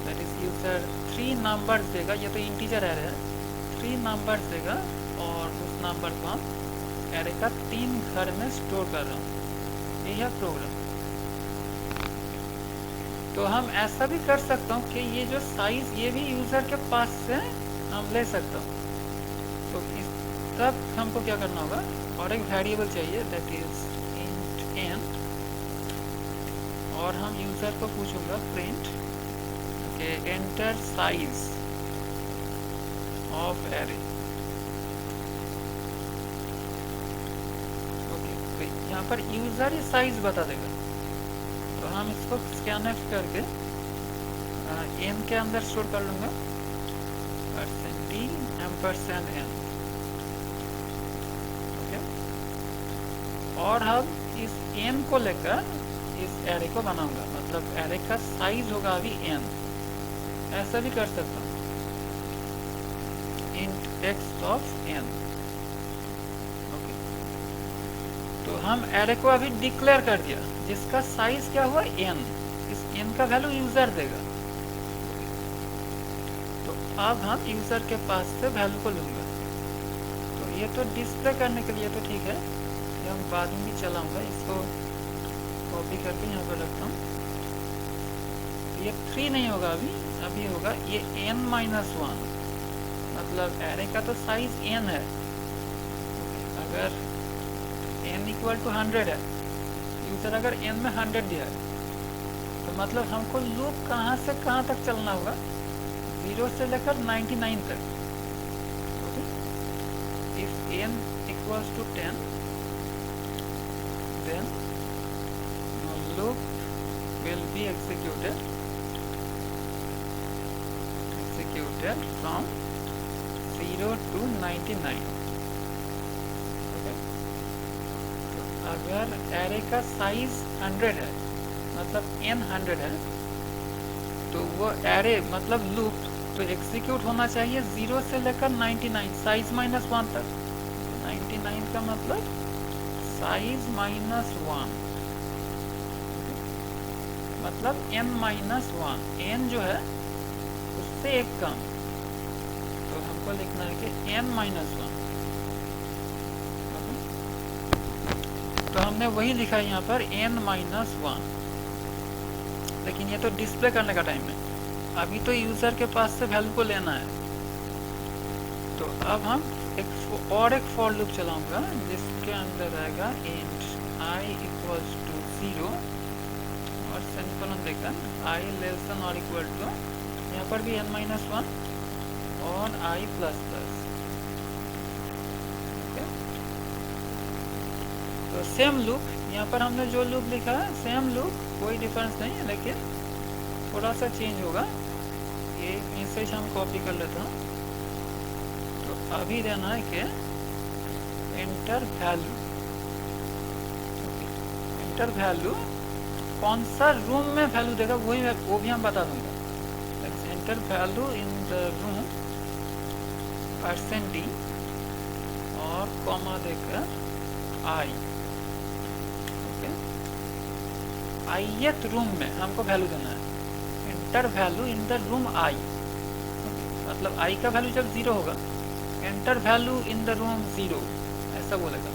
दैट इज यूज़र 3 नंबर्स देगा। ये तो इंटीजर एरे है, 3 नंबर्स देगा और उस नंबर को हम एरे का 3 घर में स्टोर कर रहा हूँ। यही है प्रोग्राम। तो हम ऐसा भी कर सकता हूँ कि ये जो साइज ये भी यूज़र के पास से हम ले सकता हूँ। तो इस तब हमको क्या करना होगा, और एक वेरिएबल चाहिए दैट इज इंट n, और हम यूज़र को पूछूंगा प्रिंट के enter size of array. Okay, तो यहाँ पर यूज़र ही साइज बता देगा। तो हम इसको स्कैनफ करके n के अंदर स्टोर कर लूँगा, %d %n। ओके, और हम इस n को लेकर इस एरे को बनाऊंगा, मतलब एरे का साइज होगा अभी n। ऐसा भी कर सकता हूँ, int x of n। Okay, तो हम एरे को अभी डिक्लेयर कर दिया जिसका साइज क्या हुआ n। इस n का वैल्यू यूज़र देगा। तो अब हम यूज़र के पास से वैल्यू को लूँगा। तो ये तो डिस्प्ले करने के लिए तो ठीक है, ये हम बाद में भी चलाऊँगा। इसको कॉपी करके यहाँ पर रखता हूँ। तो ये 3 नहीं होगा अभी होगा ये n-1, मतलब एरे का तो साइज n है। अगर n इक्वल टू 100 है, यूज़र अगर n में 100 दिया है, तो मतलब हमको लूप कहाँ से कहाँ तक चलना होगा, 0 से लेकर 99 तक। Okay, if n equals to 10, then loop will be executed from 0 to 99. okay? तो अगर एरे का साइज 100 है, मतलब n 100 है, तो वो एरे मतलब लूप तो एग्जीक्यूट होना चाहिए 0 से लेकर 99, साइज -1 तक। 99 का मतलब साइज -1, मतलब n-1, n जो है उससे एक कम, तो हमको लिखना है कि n-1। तो हमने वही लिखा है यहाँ पर n-1, लेकिन ये तो डिस्प्ले करने का टाइम है, अभी तो यूज़र के पास से वैल्यू को लेना है। तो अब हम एक फॉर लूप चलाऊंगा जिसके अंदर आएगा int i equals to 0 और सेमीकोलन देकर i लेस देन और इक्वल टू, यहाँ पर भी n-1 और i प्लस प्लस। तो सेम लूप, यहाँ पर हमने जो लूप लिखा है सेम लूप, कोई डिफरेंस नहीं है, लेकिन थोड़ा सा चेंज होगा। ये मैसेज हम कॉपी कर लेते हैं। तो अभी देना है कि एंटर वैल्यू, एंटर वैल्यू कौन सा रूम में वैल्यू देगा वो भी हम बता दूंगा। Enter value in the room %d और कॉमा देकर i। ith रूम में हमको वैल्यू देना है, enter value in the room i, मतलब i का वैल्यू जब 0 होगा, enter value in the room 0 ऐसा बोलेगा।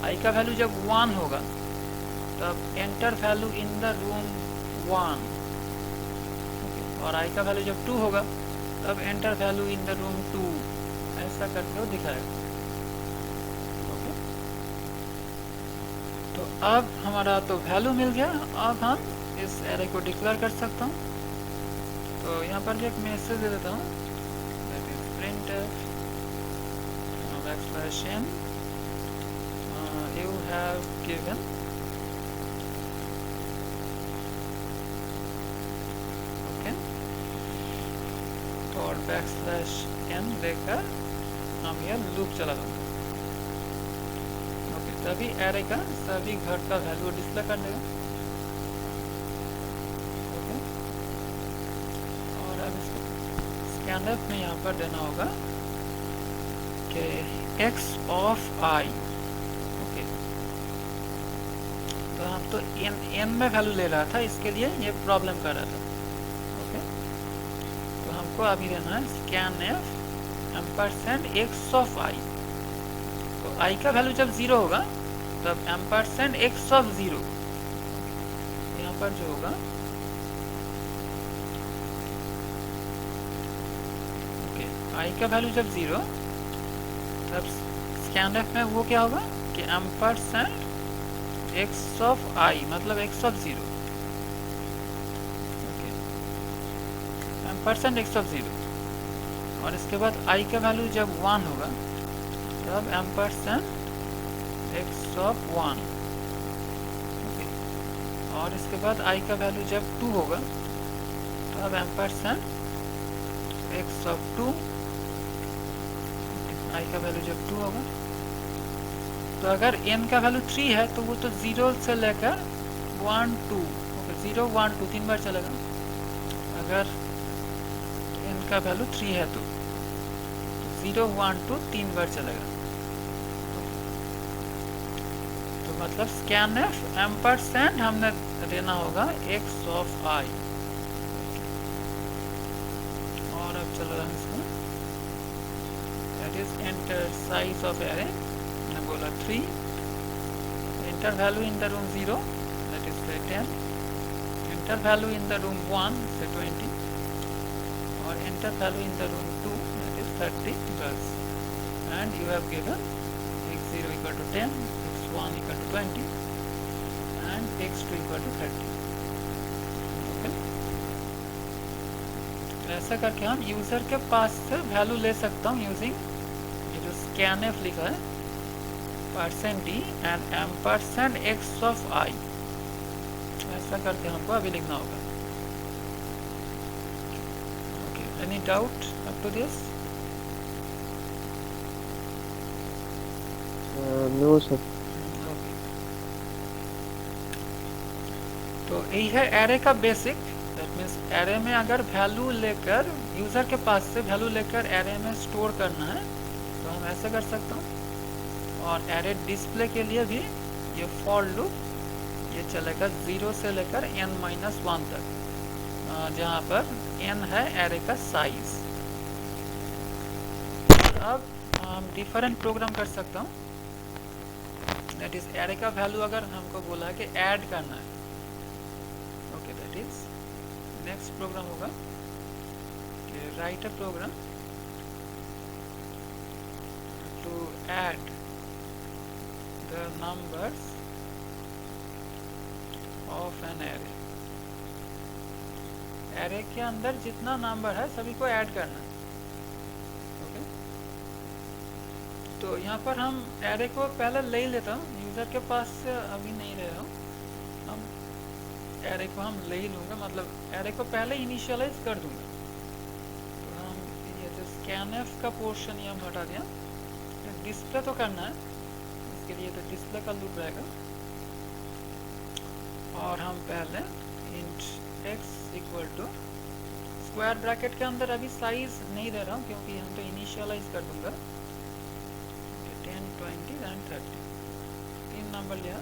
i का वैल्यू जब 1 होगा तब enter value in the room 1, और i का वैल्यू जब 2 होगा तब enter value in the room 2, ऐसा करके वो दिखाएगा। तो अब हमारा तो वैल्यू मिल गया, अब हम इस एरे को डिक्लेयर कर सकता हूँ। तो यहाँ पर एक मैसेज दे देता हूँ, that is printf \n you have given और \n देकर हम यह लूप चला दूंगा। तभी एरे का सभी घर का वैल्यू डिस्प्ले कर देगा। ओके, और अब इसको स्कैनफ में यहाँ पर देना होगा कि x ऑफ i। ओके, तो हम तो n में वैल्यू ले रहा था, इसके लिए ये प्रॉब्लम कर रहा था। ओके, तो हमको अभी देना है स्कैनफ $x ऑफ i। तो i का वैल्यू जब 0 होगा तब $x ऑफ 0, यहाँ पर जो होगा ओके, i का वैल्यू जब 0 तब स्कैनफ में वो क्या होगा कि $x ऑफ i मतलब x of 0। Okay, $x of 0, और इसके बाद i का वैल्यू जब 1 होगा तब $x ऑफ 1। ओके, और इसके बाद i का वैल्यू जब 2 होगा तब $x ऑफ 2। i का वैल्यू जब 2 होगा, तो अगर n का वैल्यू 3 है तो वो तो 0 से लेकर 1 2, ओके 0 1 2 3 बार चलेगा। अगर n का वैल्यू 3 है तो 0 1 2 3 बार चलेगा। तो मतलब स्कैनफ एम्परसेंड हमने देना होगा x ऑफ i। और अब चल रहा है इसमें that is enter size of array, मैंने बोला 3, enter value in the room 0 that is 10, enter value in the room 1 से 20, और enter value in the room 2 that is 30 बस। And you have given x0 equal to 10, x1 equal to 20 and x2 equal to 30। Okay, ऐसा करके हम user के पास से value ले सकता हूँ यूजिंग scanf लिखा है, %e and ampersand x of i, ऐसा करके हमको अभी लिखना होगा। Okay, any doubt up to this? No sir. Okay, तो यही है एरे का बेसिक। दैट मीन्स एरे में अगर वैल्यू लेकर यूज़र के पास से वैल्यू लेकर एरे में स्टोर करना है तो हम ऐसे कर सकते हैं। और एरे डिस्प्ले के लिए भी ये फॉर लूप ये चलेगा 0 से लेकर n-1 तक, जहाँ पर n है एरे का साइज। अब हम डिफरेंट प्रोग्राम कर सकता हूँ। दैट इज एरे का वैल्यू अगर हमको बोला है कि ऐड करना है, okay, that is next program होगा कि write a program to add the numbers of an array. Array के अंदर जितना नंबर है सभी को ऐड करना है, ओके। तो यहाँ पर हम एरे को पहले ले ही लेता हूँ, यूज़र के पास से अभी नहीं ले रहा हूँ, हम एरे को हम ले ही लूँगा, मतलब एरे को पहले इनिशियलाइज कर दूँगा। तो हम ये जो scanf का पोर्शन ये हम हटा दिया, डिस्प्ले तो करना है, इसके लिए तो डिस्प्ले का लूप रहेगा। और हम पहले int x equal to square bracket के अंदर अभी साइज नहीं दे रहा हूँ क्योंकि हम तो इनिशियलाइज कर दूंगा 10, 20 एंड 30, 3 नंबर लिया।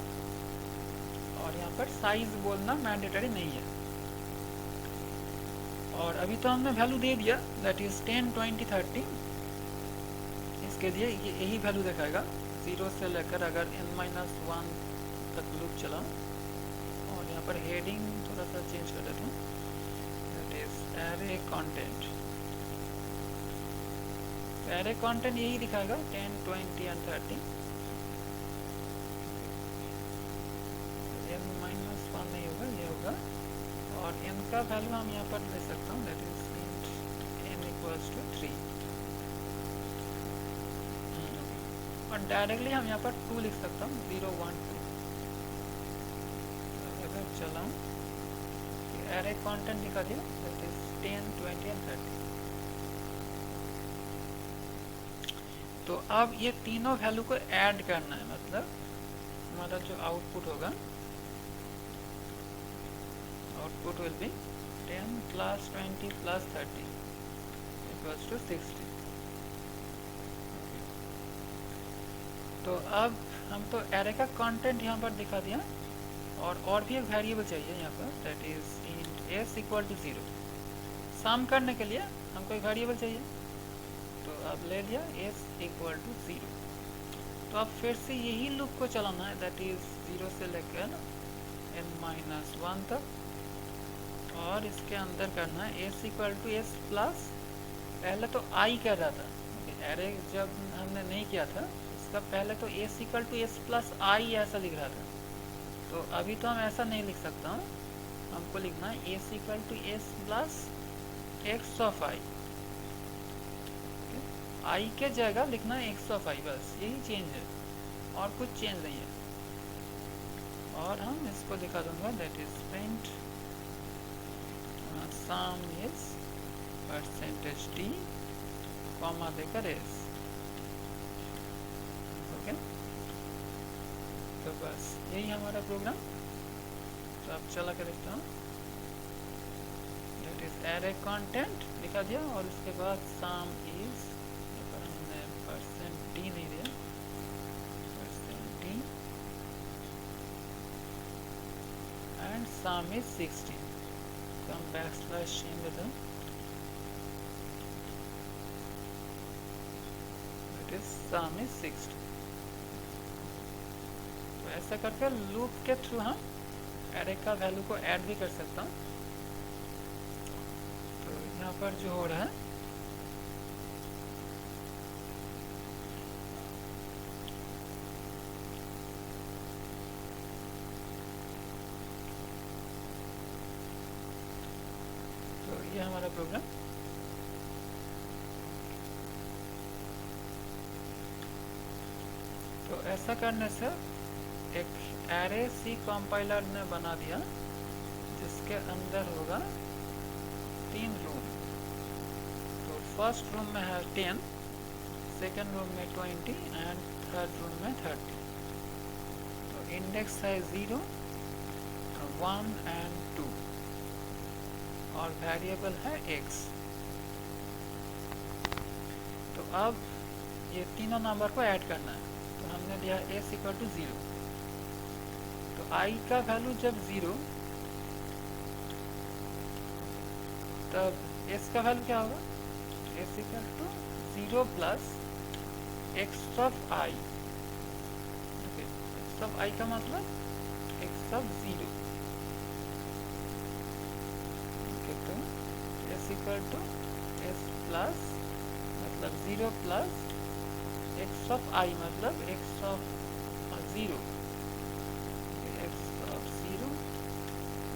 और यहाँ पर साइज बोलना मैंडेटरी नहीं है। और अभी तो हमने वैल्यू दे दिया, दैट इज 10, 20, 30। इसके लिए ये यही वैल्यू दिखाएगा 0 से लेकर अगर n-1 तक लूप चला। और यहाँ पर हेडिंग थोड़ा सा चेंज कर देता हूँ, that is array content. Array content यही दिखाएगा 10, 20 एंड 30। n-1 नहीं होगा, ये होगा। और n का वैल्यू हम यहाँ पर ले सकता हूँ, that is n equals to 3। और डायरेक्टली हम यहाँ पर 2 लिख सकता हूँ, 0, 1, 2। अगर चला एरे कंटेंट दिखा दिया, दैट इज 10, 20 एंड 30। तो अब ये तीनों वैल्यू को ऐड करना है, मतलब हमारा जो आउटपुट होगा, output will be 10 plus 20 plus 30 equals to 60। तो अब हम तो एरे का कंटेंट यहाँ पर दिखा दिया, और भी एक वेरिएबल चाहिए यहाँ पर, that is int s equal to 0। Sum करने के लिए हमको एक वेरिएबल चाहिए, तो अब ले लिया s इक्वल टू 0। तो अब फिर से यही लूप को चलाना है, दैट इज 0 से लेकर n-1 तक। और इसके अंदर करना है s equal to s plus, पहले तो i कर रहा था, एरे जब हमने नहीं किया था इसका पहले तो s equal to s plus i ऐसा लिख रहा था। तो अभी तो हम ऐसा नहीं लिख सकता हूँ, हमको लिखना है s equal to s plus x of i। i के जगह लिखना है x ऑफ i, बस यही चेंज है और कुछ चेंज नहीं है। और हम इसको दिखा दूंगा, that is print some is %d comma देकर s, ओके। तो बस यही हमारा प्रोग्राम। तो अब चला कर देखता हूँ, दैट इज एरे कंटेंट लिखा दिया और उसके बाद सम इज, हमने %d नहीं दिया, %d एंड सम इज 16। तो हम बैकस्लैश इन देते हैं, दैट इज सम इज 16। तो ऐसा करके लूप के थ्रू हम एरे का वैल्यू को ऐड भी कर सकता हूँ। तो यहाँ पर जो हो रहा है, तो ये हमारा प्रोग्राम। तो ऐसा करने से एक एरे सी कंपाइलर ने बना दिया जिसके अंदर होगा 3 रूम। तो फर्स्ट रूम में है 10, सेकेंड रूम में 20 एंड थर्ड रूम में 30। तो इंडेक्स है 0, 1 एंड 2 और वेरिएबल है x। तो अब ये तीनों नंबर को ऐड करना है। तो हमने दिया s इक्वल टू 0। तो i का वैल्यू जब 0 तब s का वैल्यू क्या होगा? s equal to 0 plus x of i। x of i का मतलब x ऑफ 0। तो s equal to s plus मतलब 0 प्लस x ऑफ i मतलब x of 0। x of 0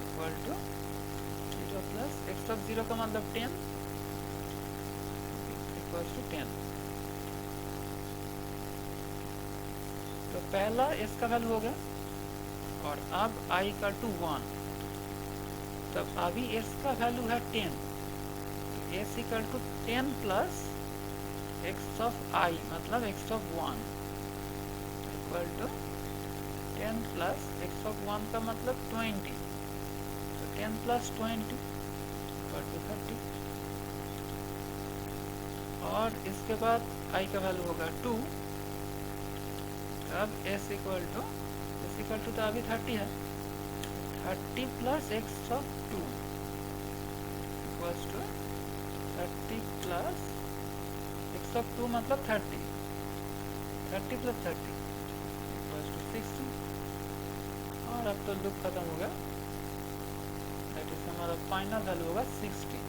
equal to 0 plus x of 0 का मतलब 10 equal to 10। तो पहला s का वैल्यू हो गया और अब i इक्वल टू 1। तब अभी s का वैल्यू है 10। तो s equal to 10 plus x of i मतलब x of 1 equal to 10 plus x of 1 का मतलब 20। तो 10 प्लस 20 इक्वल टू 30। और इसके बाद i का वैल्यू होगा 2। अब s इक्वल टू तो अभी 30 है, 30 plus x of 2 equals to 30 plus x of 2 मतलब 30, 30 प्लस 30 इक्वल्स टू 60। और अब तो लूप खत्म हो गया। दैट इज हमारा फाइनल वैल्यू होगा 60।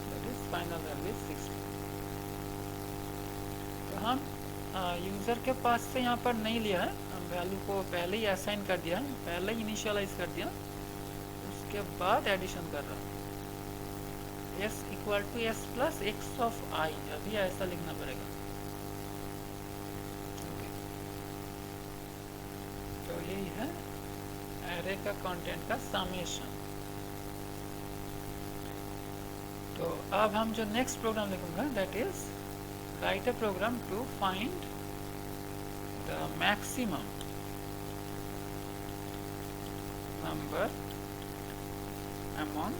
That is final value 60। तो हम यूज़र के पास से यहाँ पर नहीं लिया है, हम वैल्यू को पहले ही असाइन कर दिया है, पहले ही इनिशियलाइज कर दिया, उसके बाद एडिशन कर रहा हूँ। s equal to s plus x of i, अभी ऐसा लिखना पड़ेगा। तो यही है एरे का कंटेंट का समेशन। तो अब हम जो नेक्स्ट प्रोग्राम लिखूंगा that is write a program to find the maximum number among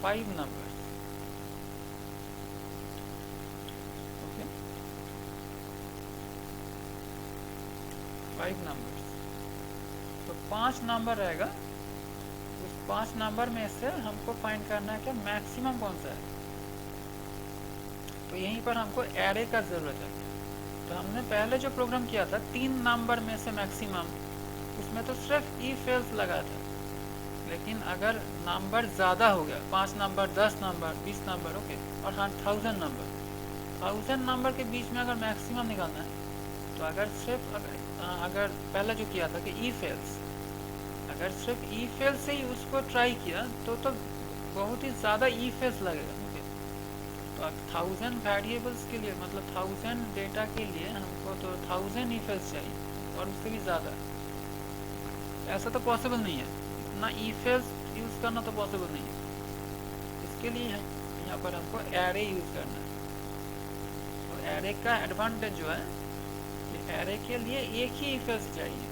5 numbers. Okay, 5 numbers. तो 5 नंबर रहेगा, उस 5 नंबर में से हमको फाइंड करना है कि मैक्सिमम कौन सा है। तो यहीं पर हमको एरे का ज़रूरत है। तो हमने पहले जो प्रोग्राम किया था 3 नंबर में से मैक्सिमम, उसमें तो सिर्फ if else लगा था। लेकिन अगर नंबर ज़्यादा हो गया, 5 नंबर, 10 नंबर, 20 नंबर, ओके, और हाँ 1000 नंबर, 1000 नंबर के बीच में अगर मैक्सिमम निकालना है तो अगर सिर्फ अगर पहले जो किया था कि if else, अगर सिर्फ if else से ही उसको ट्राई किया तो बहुत ही ज़्यादा if else लगेगा। ओके, तो 1000 वेरिएबल्स के लिए मतलब 1000 डेटा के लिए हमको तो 1000 if else चाहिए और उससे भी ज़्यादा। ऐसा तो पॉसिबल नहीं है, ना if else यूज़ करना तो पॉसिबल नहीं है। इसके लिए यहाँ पर हमको एरे यूज़ करना है। और एरे का एडवांटेज जो है, कि एरे के लिए एक ही if else चाहिए।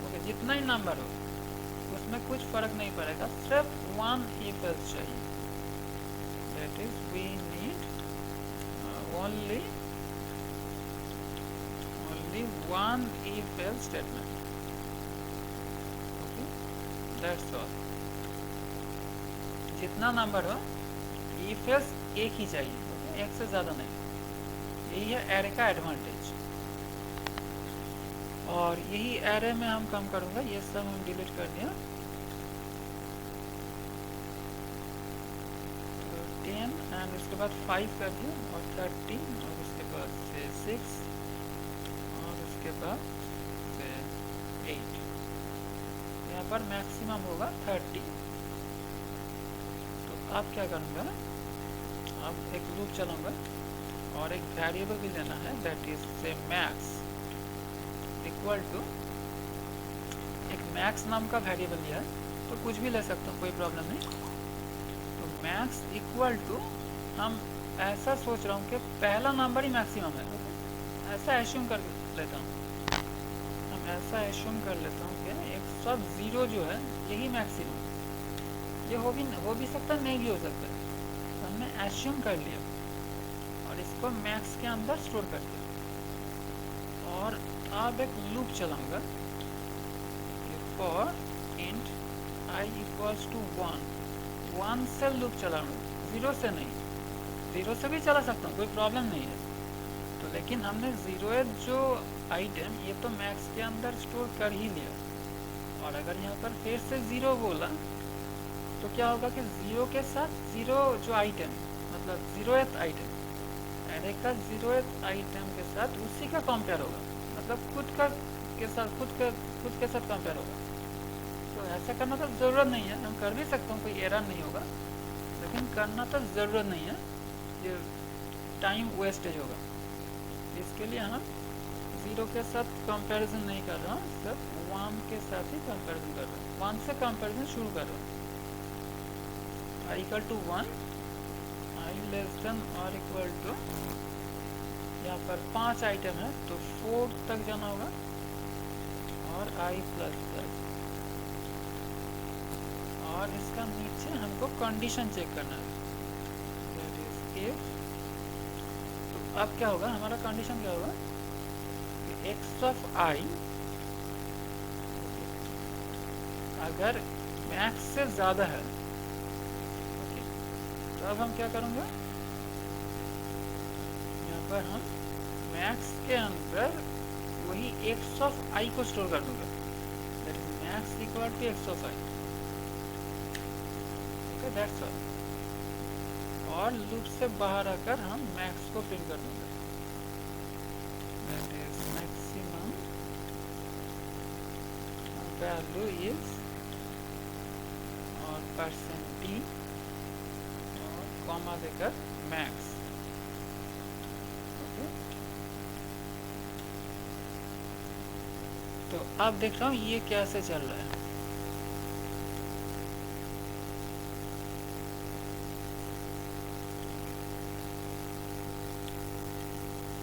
ओके, जितना ही नंबर हो उसमें कुछ फ़र्क नहीं पड़ेगा, सिर्फ 1 if else चाहिए। That is we need only 1 if else statement. That's all. जितना नंबर हो if else एक ही चाहिए, ओके, एक से ज़्यादा नहीं। यही है एरे का एडवांटेज। और यही एरे में हम कम करूँगा, ये सब हम डिलीट कर दिया। तो 10 एंड उसके बाद 5 कर दिया और 30 और उसके बाद से 6 और उसके बाद से 8। यहाँ पर मैक्सिमम होगा 30। तो अब क्या करूँगा, अब एक लूप चलाऊंगा और एक वेरिएबल भी लेना है, दैट इज से मैक्स इक्वल टू, एक मैक्स नाम का वेरिएबल लिया है, तो कुछ भी ले सकता हूँ, कोई प्रॉब्लम नहीं। तो मैक्स इक्वल टू, हम ऐसा सोच रहा हूँ कि पहला नंबर ही मैक्सिमम है, ऐसा एश्यूम कर लेता हूँ। हम ऐसा एश्यूम कर लेता हूँ कि एक सब ज़ीरो जो है यही मैक्सिमम, ये हो भी सकता है, नहीं भी हो सकता है, तो हमने एश्यूम कर लिया और इसको मैक्स के अंदर स्टोर कर दिया। और अब एक लूप चलाऊंगा for int i equals to 1 से लूप चलाऊंगा, 0 से नहीं, 0 से भी चला सकता हूँ, कोई प्रॉब्लम नहीं है। तो लेकिन हमने 0th जो आइटम ये तो मैक्स के अंदर स्टोर कर ही लिया, और अगर यहाँ पर फिर से 0 बोला तो क्या होगा कि 0 के साथ 0 जो आइटम, मतलब 0th आइटम, एरे का 0th आइटम के साथ उसी का कंपेयर होगा, मतलब खुद के साथ कंपेयर होगा। तो ऐसा करना तो ज़रूरत नहीं है, हम कर भी सकते हैं, कोई एरर नहीं होगा, लेकिन करना तो ज़रूरत नहीं है, ये टाइम वेस्टेज होगा। इसके लिए हम 0 के साथ कंपैरिजन नहीं कर रहा हूँ, सिर्फ 1 के साथ ही कंपैरिजन कर रहा हूँ, 1 से कंपैरिजन शुरू कर रहा हूँ। I equal to 1, i less than और इक्वल टू, यहाँ पर 5 आइटम है तो 4 तक जाना होगा, और आई प्लस प्लस, और इसका नीचे हमको कंडीशन चेक करना है, दैट इज इफ। तो अब क्या होगा, हमारा कंडीशन क्या होगा, एक्स ऑफ आई अगर मैक्स से ज़्यादा है, तो अब हम क्या करेंगे, यहाँ पर हम मैक्स के अंदर वही एक्स ऑफ आई को स्टोर कर दूंगा, that is max equal to x of i, okay that's all. और लूप से बाहर आकर हम मैक्स को प्रिंट कर दूंगा, that is maximum value is, और %d और कॉमा देकर मैक्स, ओके। तो अब देख रहा हूँ ये कैसे चल रहा है।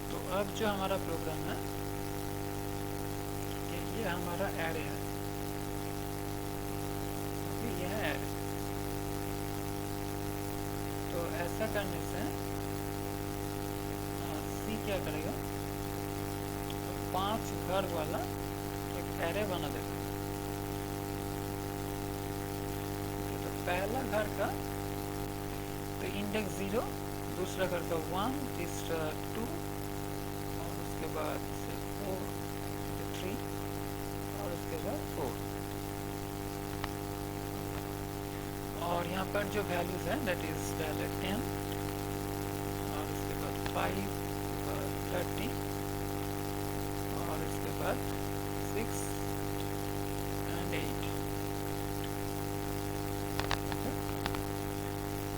तो अब जो हमारा प्रोग्राम है, ये हमारा एरे है, यह है एरे। तो ऐसा करने से सी क्या करेगा, तो 5 घर वाला एक एरे बना देगा। तो पहला घर का तो इंडेक्स 0, दूसरा घर का 1, तीसरा 2, और उसके बाद से 4, 3, और उसके बाद 4। और यहाँ पर जो वैल्यूज हैं दैट इज पहले 10, और उसके बाद 5, 30, और उसके बाद 6 एंड 8।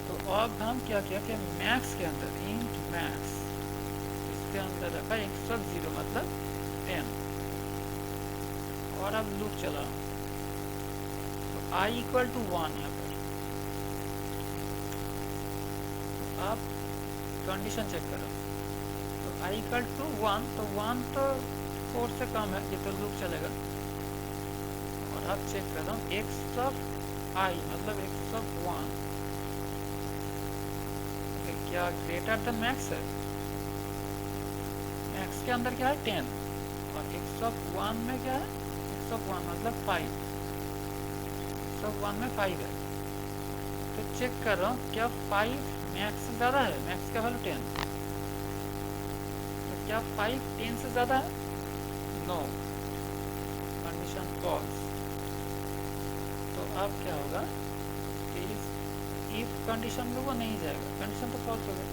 तो अब हम क्या किया कि मैक्स के अंदर इंट मैक्स, इसके अंदर रखा 100 मतलब 10, और अब लूप चला, तो i इक्वल टू 1 यहाँ पर। आप कंडीशन चेक करो, तो i इक्वल टू 1, तो 1 तो 4 से कम है, ये तो लूप चलेगा। और अब चेक कर रहा हूँ एक्स ऑफ i मतलब एक्स ऑफ 1, क्या ग्रेटर देन मैक्स है, मैक्स के अंदर क्या है 10, और एक्स ऑफ 1 में क्या है, एक्स ऑफ 1 मतलब 5, एक्स ऑफ 1 में 5 है। तो चेक कर रहा हूँ क्या 5 मैक्स से ज़्यादा है, मैक्स का वैल्यू 10, तो क्या 5 10 से ज़्यादा है, नो, कंडीशन फॉल्स। तो अब क्या होगा कि इफ कंडीशन में वो नहीं जाएगा, कंडीशन तो फॉल्स हो गया।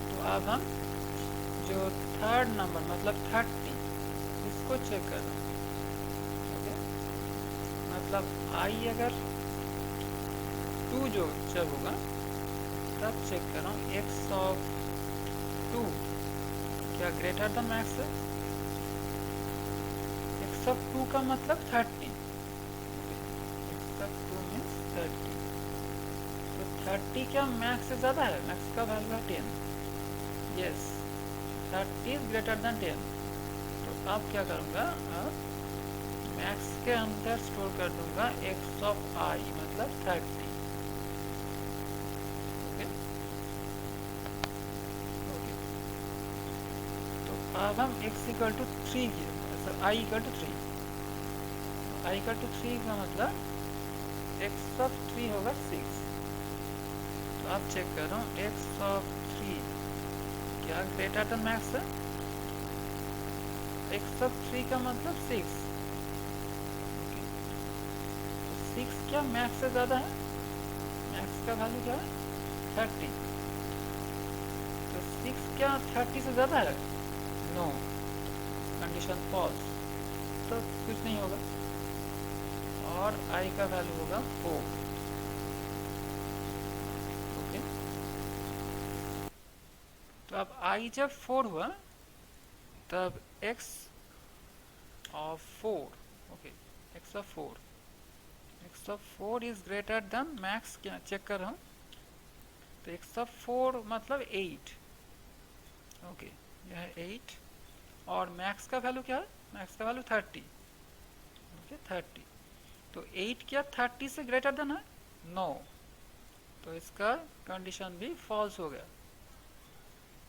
तो अब हम जो थर्ड नंबर मतलब 30 इसको चेक कर रहे हैं, ओके। मतलब i अगर 2 टू जो जब होगा तब चेक कर रहा हूँ एक्स ऑफ टू क्या ग्रेटर देन मैक्स है। एक्स ऑफ टू का मतलब 30, एक्स ऑफ टू मीन्स 30, तो 30 क्या मैक्स से ज़्यादा है, मैक्स का वैल्यू है 10, यस 30 इज ग्रेटर देन 10। तो अब क्या करूँगा, अब मैक्स के अंदर स्टोर कर दूंगा एक्स ऑफ आई मतलब 30। ओके ओके, तो अब हम x इक्वल टू 3 की i equal to 3, i equal to 3 का मतलब एक्स ऑफ 3 होगा 6। तो अब चेक कर रहा हूँ एक्स ऑफ 3 क्या ग्रेटर देन मैक्स है। एक्स ऑफ 3 का मतलब 6, 6 क्या मैक्स से ज़्यादा है, मैक्स का वैल्यू क्या है 30, तो 6 क्या 30 से ज़्यादा है, नो, कंडीशन फॉल्स, तो कुछ नहीं होगा और आई का वैल्यू होगा 4। ओके, तो अब आई जब 4 हुआ तब x of 4, okay x of 4, x of 4 is greater than max, क्या चेक कर रहा हूँ, तो x ऑफ 4 मतलब 8, ओके यह है 8 और मैक्स का वैल्यू क्या है, मैक्स का वैल्यू 30, ओके 30, तो 8 क्या 30 से ग्रेटर देन है, नो, तो इसका कंडीशन भी फॉल्स हो गया।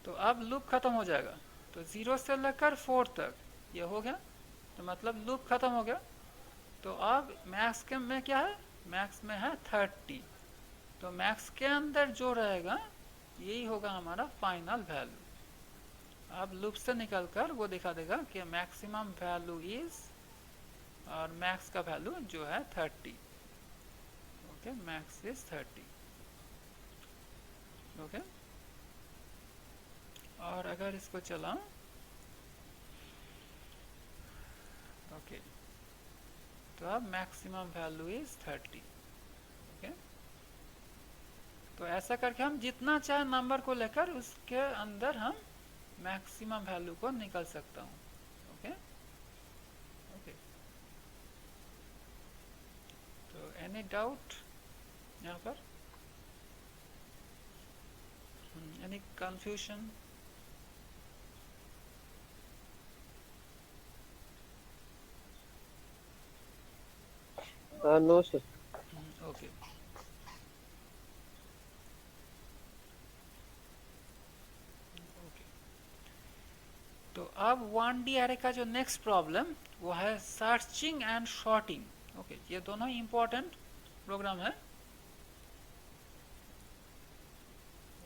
तो अब लूप खत्म हो जाएगा, तो 0 से लेकर 4 तक ये हो गया, तो मतलब लूप खत्म हो गया। तो अब मैक्स के में क्या है, मैक्स में है 30, तो मैक्स के अंदर जो रहेगा यही होगा हमारा फाइनल वैल्यू। अब लूप से निकलकर वो दिखा देगा कि मैक्सिमम वैल्यू इज, और मैक्स का वैल्यू जो है 30, ओके मैक्स इज 30, ओके। और अगर इसको चलाऊं, ओके तो अब मैक्सिमम वैल्यू इज 30, ओके। तो ऐसा करके हम जितना चाहे नंबर को लेकर उसके अंदर हम मैक्सिमम वैल्यू को निकल सकता हूँ, ओके ओके। तो एनी डाउट यहाँ पर, any confusion? No sir. Okay, तो अब 1D एरे का जो नेक्स्ट प्रॉब्लम वो है सर्चिंग एंड शॉर्टिंग, ओके ये दोनों ही इंपॉर्टेंट प्रोग्राम है।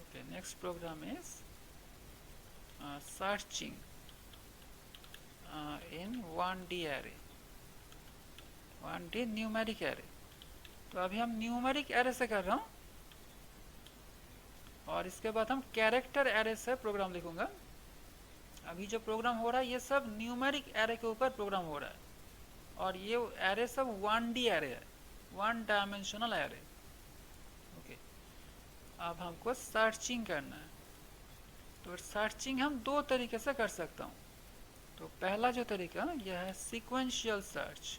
Okay next program is searching in 1D array, 1D numeric array. तो अभी हम न्यूमेरिक एरे से कर रहा हूँ और इसके बाद हम कैरेक्टर एरे से प्रोग्राम लिखूंगा। अभी जो प्रोग्राम हो रहा है ये सब न्यूमेरिक एरे के ऊपर प्रोग्राम हो रहा है, और ये एरे सब 1D एरे है, 1 डायमेंशनल एरे, ओके। अब हमको सर्चिंग करना है, तो सर्चिंग हम दो तरीके से कर सकता हूँ। तो पहला जो तरीका यह है sequential search,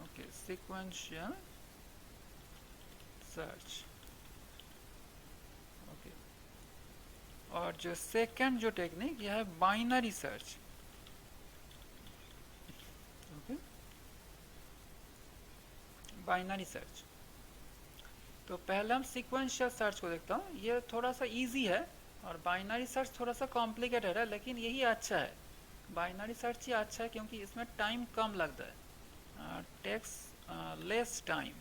okay sequential search, okay. और जो सेकंड जो टेक्निक यह है binary search, okay binary search. तो पहले हम सीक्वेंशियल सर्च को देखता हूँ, ये थोड़ा सा इजी है और बाइनरी सर्च थोड़ा सा कॉम्प्लिकेटेड है, लेकिन यही अच्छा है, बाइनरी सर्च ही अच्छा है क्योंकि इसमें टाइम कम लगता है, टेक्स लेस टाइम,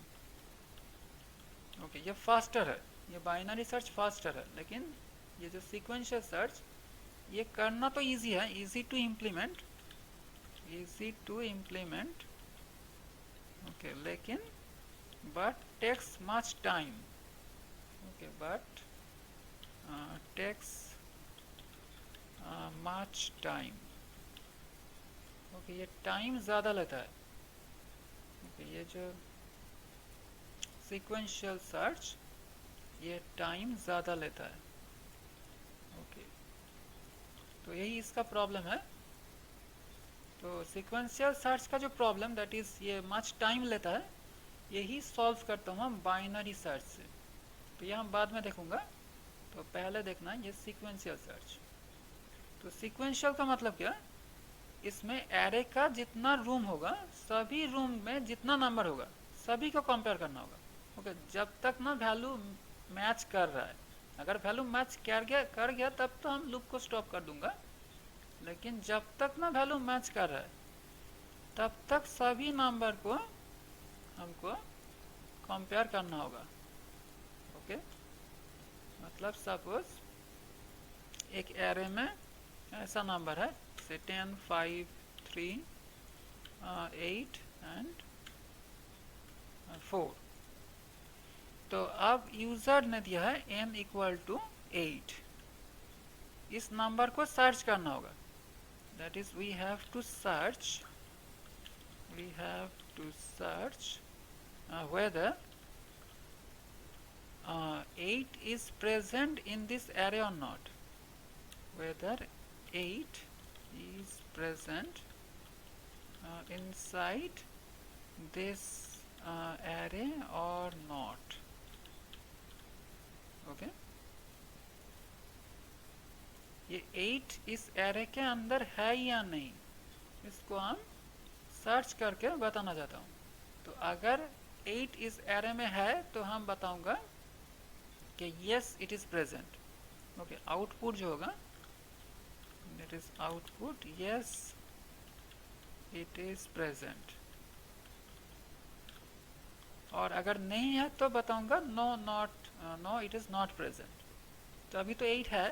ओके ये फास्टर है, ये बाइनरी सर्च फास्टर है, लेकिन ये जो सीक्वेंशियल सर्च ये करना तो इजी है, easy to implement, easy to implement, okay लेकिन but takes much time, okay but takes much time, okay ये टाइम ज़्यादा लेता है, okay ये जो सीक्वेंशियल सर्च ये टाइम ज़्यादा लेता है। ओके, तो यही इसका प्रॉब्लम है। तो सीक्वेंशियल सर्च का जो प्रॉब्लम दैट इज़ ये मच टाइम लेता है, यही सॉल्व करता हूँ हम बाइनरी सर्च से। तो ये हम बाद में देखूंगा। तो पहले देखना ये सीक्वेंशियल सर्च। तो सीक्वेंशियल का मतलब क्या, इसमें एरे का जितना रूम होगा, सभी रूम में जितना नंबर होगा सभी को कंपेयर करना होगा। ओके, जब तक ना वैल्यू मैच कर रहा है। अगर वैल्यू मैच कर गया तब तो हम लूप को स्टॉप कर दूंगा, लेकिन जब तक ना वैल्यू मैच कर रहा है तब तक सभी नंबर को हमको कंपेयर करना होगा। ओके, मतलब सपोज एक एरे में ऐसा नंबर है से 10, 5, 3, 8 एंड 4। तो अब यूजर ने दिया है n इक्वल टू 8। इस नंबर को सर्च करना होगा। That is we have to search whether 8 is present in this array or not. Whether 8 is present inside this array or not. Okay, ये 8 इस एरे के अंदर है या नहीं, इसको हम सर्च करके बताना चाहता हूँ। तो अगर 8 इस एरे में है तो हम बताऊंगा कि yes it is present. Okay, output जो होगा that is output yes it is present. और अगर नहीं है तो बताऊंगा no it is not present. तो अभी तो 8 है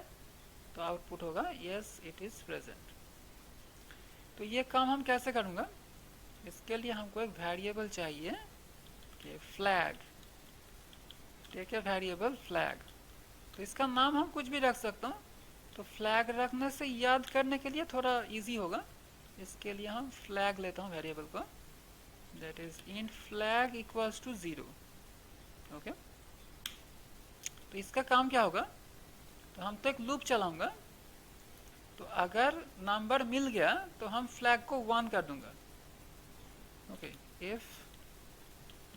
तो आउटपुट होगा यस इट इज प्रेजेंट। तो ये काम हम कैसे करूँगा, इसके लिए हमको एक वेरिएबल चाहिए कि फ्लैग। ठीक है, वेरिएबल फ्लैग। तो इसका नाम हम कुछ भी रख सकता हूँ। तो फ्लैग रखने से याद करने के लिए थोड़ा इजी होगा, इसके लिए हम फ्लैग लेता हूँ वेरिएबल को। That is int flag equals to 0। Okay, तो इसका काम क्या होगा, तो हम तो एक लूप चलाऊंगा। तो अगर नंबर मिल गया तो हम फ्लैग को 1 कर दूंगा। Okay, if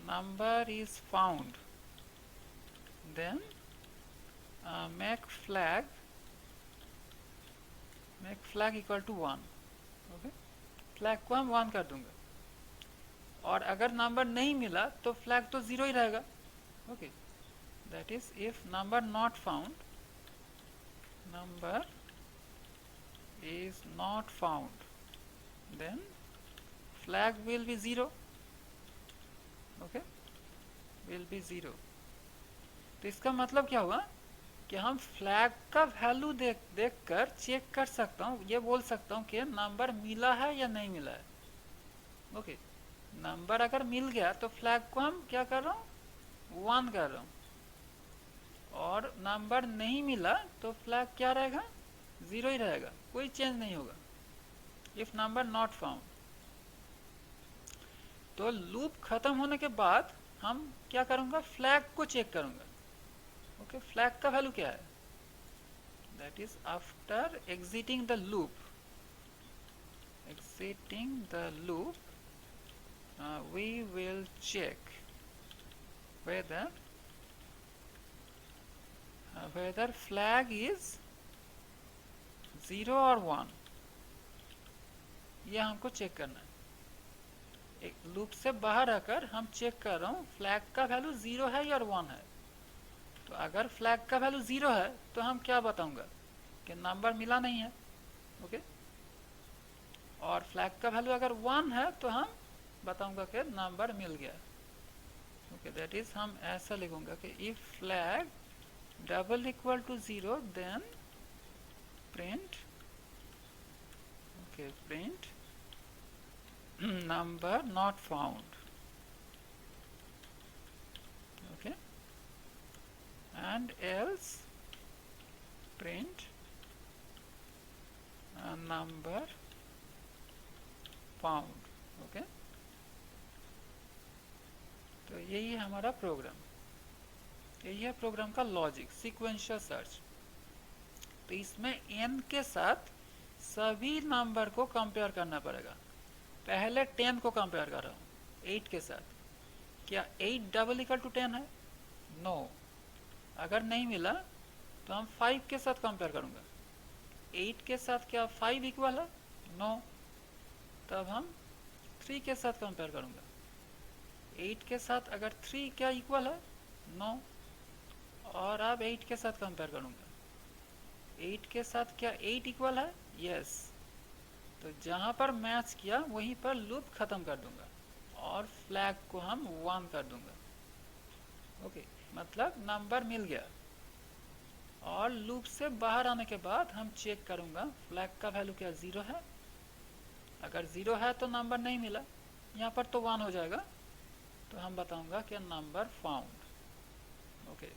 number is found then make flag equal to 1। Okay, flag को हम 1 कर दूंगा। और अगर नंबर नहीं मिला तो फ्लैग तो 0 ही रहेगा। Okay, that is if number not found, number is not found, then flag will be 0. okay, will be 0। तो इसका मतलब क्या हुआ कि हम फ्लैग का वैल्यू देख कर चेक कर सकता हूँ, ये बोल सकता हूँ कि नंबर मिला है या नहीं मिला है। ओके, नंबर अगर मिल गया तो फ्लैग को हम क्या कर रहा हूँ 1 कर रहा हूँ, और नंबर नहीं मिला तो फ्लैग क्या रहेगा 0 ही रहेगा, कोई चेंज नहीं होगा। If number not found. तो लूप खत्म होने के बाद हम क्या करूंगा, फ्लैग को चेक करूंगा। ओके, फ्लैग का वैल्यू क्या है, that is after exiting the loop we will check whether flag is 0 और 1। ये हमको चेक करना है। एक लूप से बाहर आकर हम चेक कर रहा हूँ फ्लैग का वैल्यू 0 है या 1 है। तो अगर फ्लैग का वैल्यू 0 है तो हम क्या बताऊंगा कि नंबर मिला नहीं है। ओके, और फ्लैग का वैल्यू अगर 1 है तो हम बताऊंगा कि नंबर मिल गया। ओके, दैट इज हम ऐसा लिखूंगा कि if flag double equal to 0 then print number not found। okay, and else print number found। okay, तो यही है हमारा प्रोग्राम, यही है प्रोग्राम का लॉजिक, सीक्वेंशियल सर्च। तो इसमें n के साथ सभी नंबर को कंपेयर करना पड़ेगा। पहले 10 को कंपेयर कर रहा हूँ 8 के साथ। क्या 8 डबल इक्वल टू 10 है? नो। अगर नहीं मिला तो हम 5 के साथ कंपेयर करूँगा। 8 के साथ क्या 5 इक्वल है? नो। तब हम 3 के साथ कंपेयर करूँगा। 8 के साथ अगर 3 क्या इक्वल है? नो। और अब 8 के साथ कंपेयर करूँगा। 8 के साथ क्या 8 इक्वल है? यस। तो जहाँ पर मैच किया वहीं पर लूप ख़त्म कर दूंगा और फ्लैग को हम 1 कर दूंगा। ओके, मतलब नंबर मिल गया। और लूप से बाहर आने के बाद हम चेक करूंगा फ्लैग का वैल्यू क्या 0 है। अगर 0 है तो नंबर नहीं मिला, यहाँ पर तो 1 हो जाएगा। तो हम बताऊंगा कि नंबर फाउंड। ओके,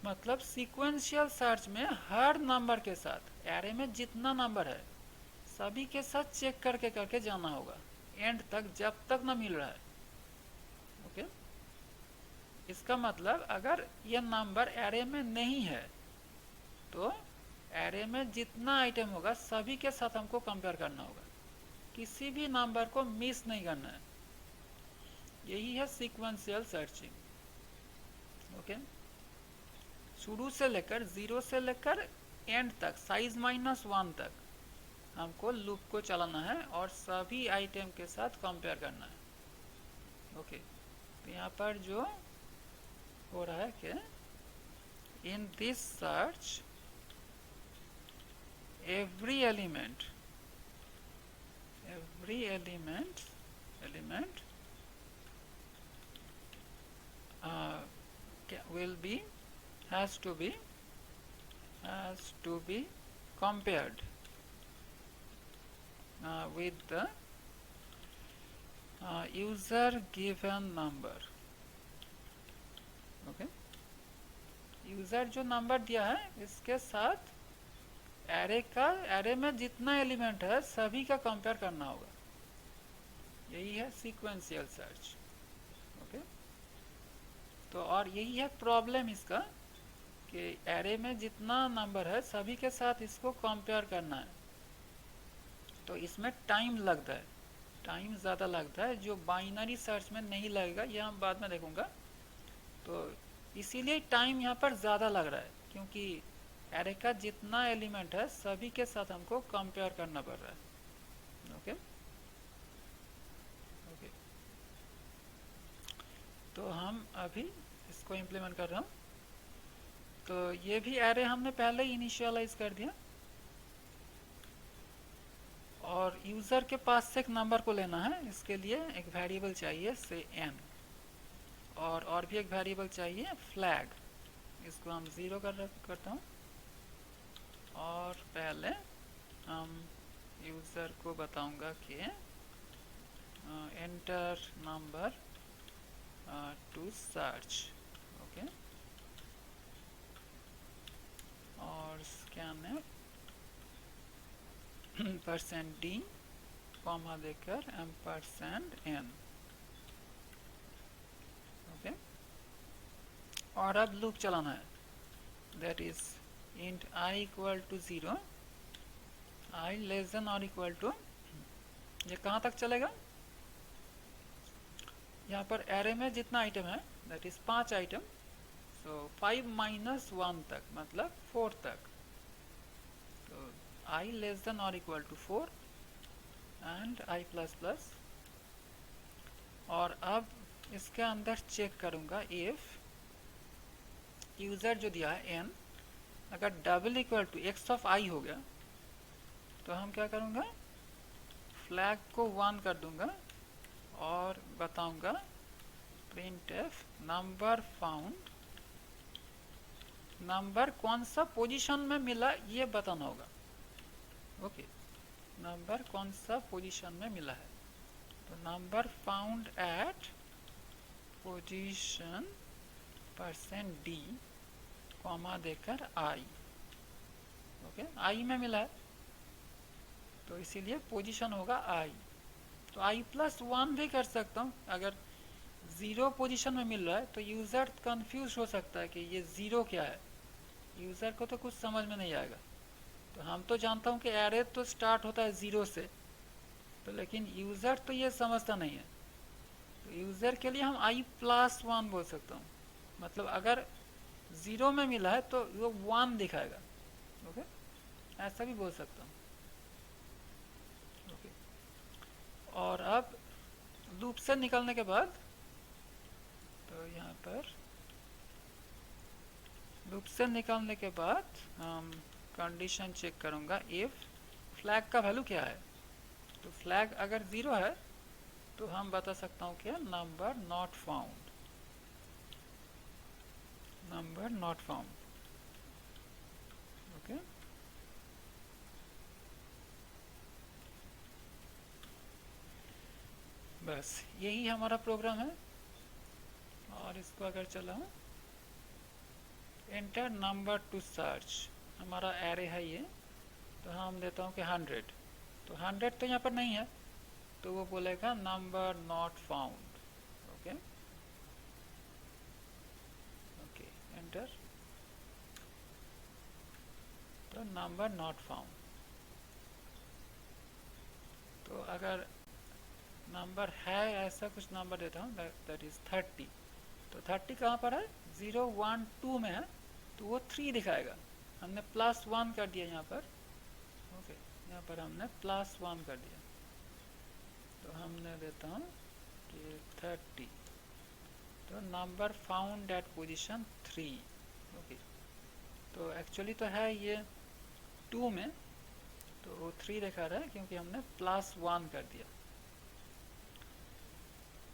मतलब सीक्वेंशियल सर्च में हर नंबर के साथ एरे में जितना नंबर है सभी के साथ चेक करके जाना होगा एंड तक, जब तक ना मिल रहा है। ओके, इसका मतलब अगर यह नंबर एरे में नहीं है तो एरे में जितना आइटम होगा सभी के साथ हमको कंपेयर करना होगा, किसी भी नंबर को मिस नहीं करना है। यही है सीक्वेंशियल सर्चिंग। ओके, शुरू से लेकर 0 से लेकर एंड तक, साइज -1 तक हमको लूप को चलाना है और सभी आइटम के साथ कंपेयर करना है। ओके, तो यहाँ पर जो हो रहा है कि in this search every element will be has to be compared with the user given number। Okay, user जो नंबर दिया है इसके साथ एरे में जितना एलिमेंट है सभी का कंपेयर करना होगा। यही है सीक्वेंशियल सर्च। ओके, तो और यही है प्रॉब्लम इसका कि एरे में जितना नंबर है सभी के साथ इसको कंपेयर करना है। तो इसमें टाइम लगता है, टाइम ज़्यादा लगता है, जो बाइनरी सर्च में नहीं लगेगा, यह हम बाद में देखूंगा। तो इसीलिए टाइम यहाँ पर ज़्यादा लग रहा है, क्योंकि एरे का जितना एलिमेंट है सभी के साथ हमको कंपेयर करना पड़ रहा है। ओके ओके, तो हम अभी इसको इम्प्लीमेंट कर रहा हूँ। तो ये भी एरे हमने पहले ही इनिशियलाइज कर दिया और यूज़र के पास से एक नंबर को लेना है। इसके लिए एक वेरिएबल चाहिए से n, और भी एक वेरिएबल चाहिए फ्लैग। इसको हम 0 करता हूँ और पहले हम यूज़र को बताऊंगा कि enter number to search. Okay, और स्कैन %d कॉमा देकर %n। ओके, और अब लूप चलाना है, that is int i equal to 0, i less than और इक्वल टू, ये कहाँ तक चलेगा? यहाँ पर एरे में जितना आइटम है दैट इज 5 आइटम, सो 5 -1 तक, मतलब 4 तक। तो i लेस देन और equal to 4 and i plus plus. और अब इसके अंदर चेक करूंगा इफ यूजर जो दिया है n अगर double equal to x of i हो गया तो हम क्या करूंगा, फ्लैग को 1 कर दूंगा और बताऊंगा printf नंबर फाउंड। नंबर कौन सा पोजीशन में मिला ये बताना होगा। ओके, नंबर कौन सा पोजीशन में मिला है, तो number found at position %d comma देकर i। ओके, i में मिला है तो इसीलिए पोजीशन होगा i। तो i+1 भी कर सकता हूँ, अगर ज़ीरो पोजीशन में मिल रहा है तो यूज़र कंफ्यूज हो सकता है कि ये ज़ीरो क्या है, यूज़र को तो कुछ समझ में नहीं आएगा। तो हम तो जानता हूँ कि एरे तो स्टार्ट होता है ज़ीरो से, तो लेकिन यूज़र तो ये समझता नहीं है। तो यूज़र के लिए हम i+1 बोल सकता हूँ, मतलब अगर ज़ीरो में मिला है तो वो 1 दिखाएगा। ओके, ऐसा भी बोल सकता हूँ। ओके, और अब लूप से निकलने के बाद तो यहाँ पर लूप से निकलने के बाद हम कंडीशन चेक करूँगा इफ़ फ्लैग का वैल्यू क्या है। तो फ्लैग अगर ज़ीरो है तो हम बता सकता हूँ क्या, number not found, number not found. Okay, बस यही हमारा प्रोग्राम है। और इसको अगर चलाऊँ, एंटर नंबर टू सर्च, हमारा एरे है ये, तो हम देता हूँ कि 100। तो 100 तो यहाँ पर नहीं है, तो वो बोलेगा number not found. Okay okay, enter, तो नंबर नॉट फाउंड। तो अगर नंबर है ऐसा कुछ नंबर देता हूँ, दैट इज़ 30। तो 30 कहाँ पर है, 0 1 2 में है, तो वो 3 दिखाएगा। हमने +1 कर दिया यहाँ पर। ओके, यहाँ पर हमने +1 कर दिया, तो हमने देता हूँ कि 30, तो number found at position 3। Okay, तो एक्चुअली तो है ये 2 में, तो वो 3 दिखा रहा है क्योंकि हमने +1 कर दिया।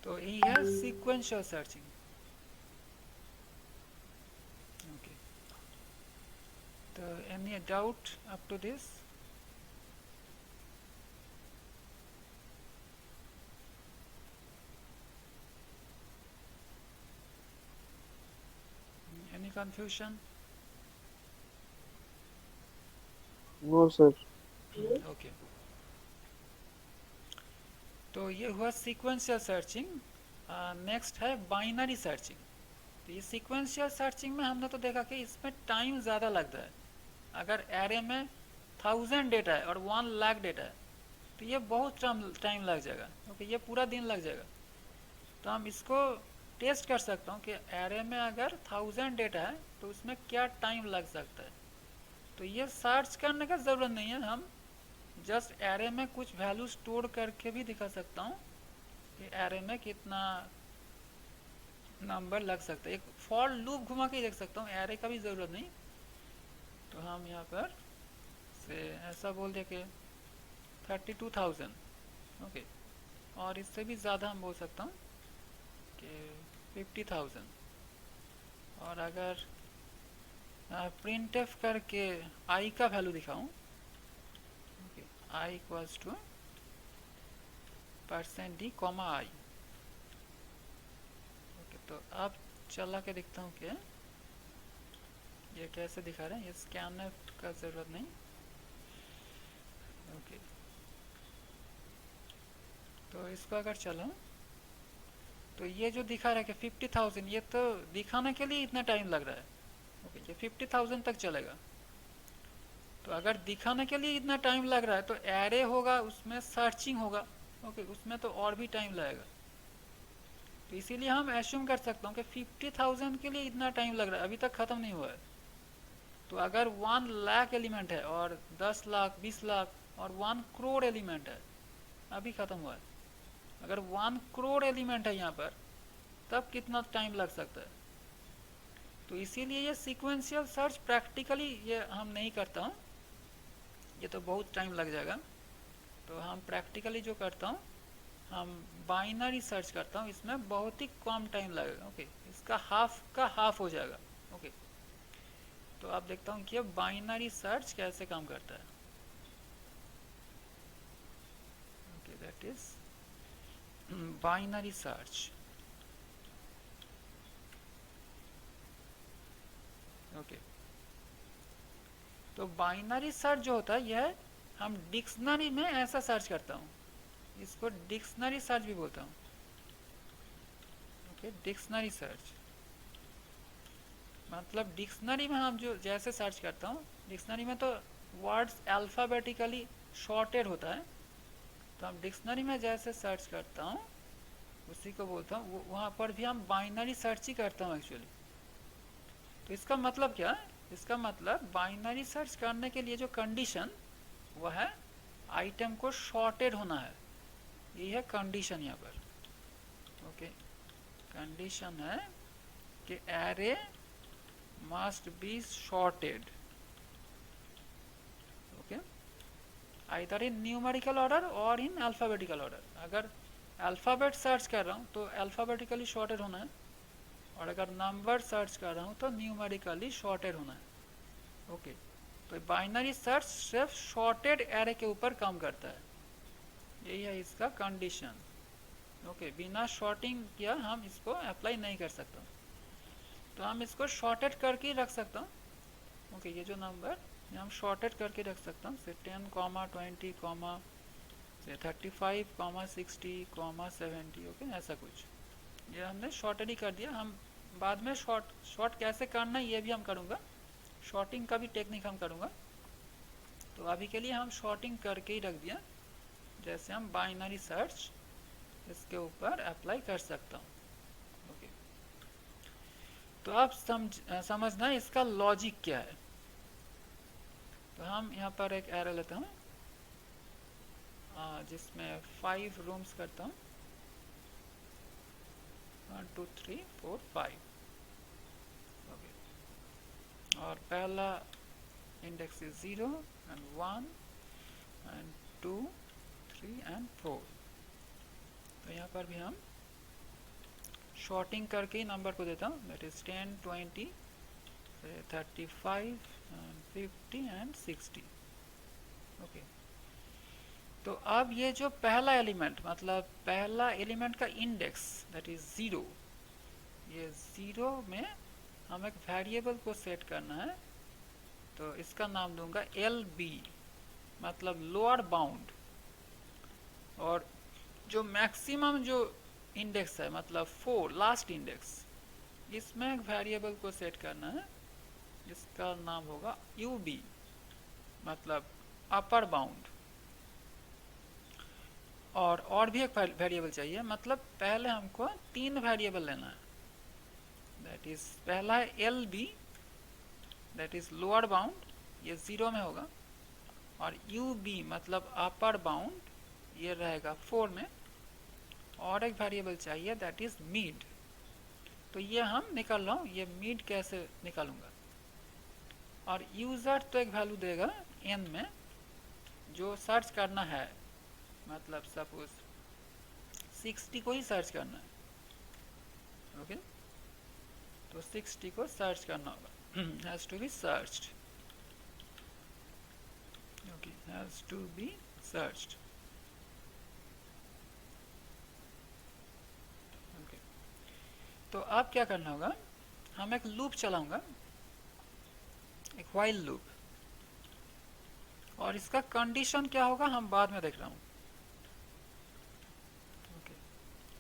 तो यही है सीक्वेंशियल सर्चिंग। ओके, तो any doubt up to this? Any confusion? No sir. Okay, तो ये हुआ सीक्वेंशियल सर्चिंग। नेक्स्ट है बाइनरी सर्चिंग। तो ये सीक्वेंशियल सर्चिंग में हमने तो देखा कि इसमें टाइम ज़्यादा लगता है। अगर एरे में 1000 डेटा है और 1 लाख डेटा है तो ये बहुत टाइम लग जाएगा। ओके, ये पूरा दिन लग जाएगा। तो हम इसको टेस्ट कर सकता हूँ कि एरे में अगर 1000 डेटा है तो उसमें क्या टाइम लग सकता है। तो ये सर्च करने का ज़रूरत नहीं है, हम जस्ट एरे में कुछ वैल्यू स्टोर करके भी दिखा सकता हूँ कि एरे में कितना नंबर लग सकता है। एक फॉर लूप घुमा के देख सकता हूँ, एरे का भी ज़रूरत नहीं। तो हम यहाँ पर से ऐसा बोल दे कि 32,000। ओके, और इससे भी ज़्यादा हम बोल सकता हूँ कि 50,000। और अगर प्रिंट एफ करके आई का वैल्यू दिखाऊँ, okay, i equals to %d, i. Okay, तो अब चला के दिखता हूँ कि ये कैसे दिखा रहे हैं। ये स्कैनर का ज़रूरत नहीं। ओके, तो इसको अगर चलाऊँ तो ये जो दिखा रहा है कि 50,000, ये तो दिखाने के लिए इतना टाइम लग रहा है। ओके, ये 50,000 तक चलेगा। तो अगर दिखाने के लिए इतना टाइम लग रहा है तो एरे होगा, उसमें सर्चिंग होगा। ओके, उसमें तो और भी टाइम लगेगा। तो इसीलिए हम एज्यूम कर सकता हूँ कि 50,000 के लिए इतना टाइम लग रहा है, अभी तक ख़त्म नहीं हुआ है। तो अगर 1 लाख एलिमेंट है और 10 लाख 20 लाख और 1 करोड़ एलिमेंट है, अभी ख़त्म हुआ है। अगर 1 करोड़ एलिमेंट है यहाँ पर, तब कितना टाइम लग सकता है। तो इसीलिए ये सीक्वेंशियल सर्च प्रैक्टिकली ये हम नहीं करता हूँ, ये तो बहुत टाइम लग जाएगा। तो हम प्रैक्टिकली जो करता हूँ, हम बाइनरी सर्च करता हूँ, इसमें बहुत ही कम टाइम लगेगा। ओके, इसका हाफ का हाफ हो जाएगा। ओके, तो आप देखता हूँ कि बाइनरी सर्च कैसे काम करता है। Okay, that is binary search. Okay, तो बाइनरी सर्च जो होता है यह हम डिक्शनरी में ऐसा सर्च करता हूँ, इसको डिक्शनरी सर्च भी बोलता हूँ। ओके, डिक्शनरी सर्च मतलब डिक्शनरी में हम जो जैसे सर्च करता हूँ, डिक्शनरी में तो वर्ड्स अल्फ़ाबेटिकली शॉर्टेड होता है, तो हम डिक्शनरी में जैसे सर्च करता हूँ उसी को बोलता हूँ, वहाँ पर भी हम बाइनरी सर्च ही करता हूँ एक्चुअली। तो इसका मतलब क्या है? इसका मतलब बाइनरी सर्च करने के लिए जो कंडीशन वह है आइटम को शॉर्टेड होना है, ये है कंडीशन यहाँ पर। ओके, कंडीशन है कि array must be shorted, okay, either in numerical order और इन अल्फ़ाबेटिकल ऑर्डर। अगर अल्फ़ाबेट सर्च कर रहा हूँ तो अल्फ़ाबेटिकली शॉर्टेड होना है, और अगर नंबर सर्च कर रहा हूँ तो न्यूमेरिकली शॉर्टेड होना है। ओके, तो बाइनरी सर्च सिर्फ शॉर्टेड एरे के ऊपर काम करता है, यही है इसका कंडीशन। ओके, बिना शॉर्टिंग किया हम इसको अप्लाई नहीं कर सकता, तो हम इसको शॉर्टेड करके रख सकता हूँ। ओके, ये जो नंबर हम शॉर्टेड करके रख सकता हूँ, से 10, 20, से 35, 60, 70। ओके, ऐसा कुछ ये हमने शॉर्टेड ही कर दिया। हम बाद में शॉर्ट कैसे करना है ये भी हम करूँगा, शॉर्टिंग का भी टेक्निक हम करूँगा। तो अभी के लिए हम शॉर्टिंग करके ही रख दिया, जैसे हम बाइनरी सर्च इसके ऊपर अप्लाई कर सकता हूँ। ओके, तो आप समझना इसका लॉजिक क्या है। तो हम यहाँ पर एक एरे लेता हूँ जिसमें 5 रूम्स करता हूँ, 1 2 3 4 5। ओके, और पहला index is 0 and 1 and 2 3 and 4। तो यहाँ पर भी हम शॉर्टिंग करके ही नंबर को देता हूँ, that is 10, 20, 35 and 50 and 60। Okay, तो अब ये जो पहला एलिमेंट मतलब पहला एलिमेंट का इंडेक्स दैट इज 0, ये 0 में हम एक वेरिएबल को सेट करना है, तो इसका नाम दूंगा LB मतलब लोअर बाउंड। और जो मैक्सिमम जो इंडेक्स है मतलब 4 लास्ट इंडेक्स, इसमें एक वेरिएबल को सेट करना है, जिसका नाम होगा UB मतलब अपर बाउंड। और भी एक वेरिएबल चाहिए, मतलब पहले हमको 3 वेरिएबल लेना है, दैट इज पहला है LB that is lower bound, ये 0 में होगा, और UB मतलब अपर बाउंड, ये रहेगा 4 में, और एक वेरिएबल चाहिए दैट इज मिड। तो ये हम निकाल रहा हूँ, ये मिड कैसे निकालूंगा। और यूज़र तो एक वैल्यू देगा n में, जो सर्च करना है, मतलब सपोज 60 को ही सर्च करना है। ओके, तो 60 को सर्च करना होगा, has to be searched. Okay, has to be searched. Okay, तो अब क्या करना होगा, हम एक लूप चलाऊंगा, एक व्हाइल लूप, और इसका कंडीशन क्या होगा हम बाद में देख रहा हूँ। ओके,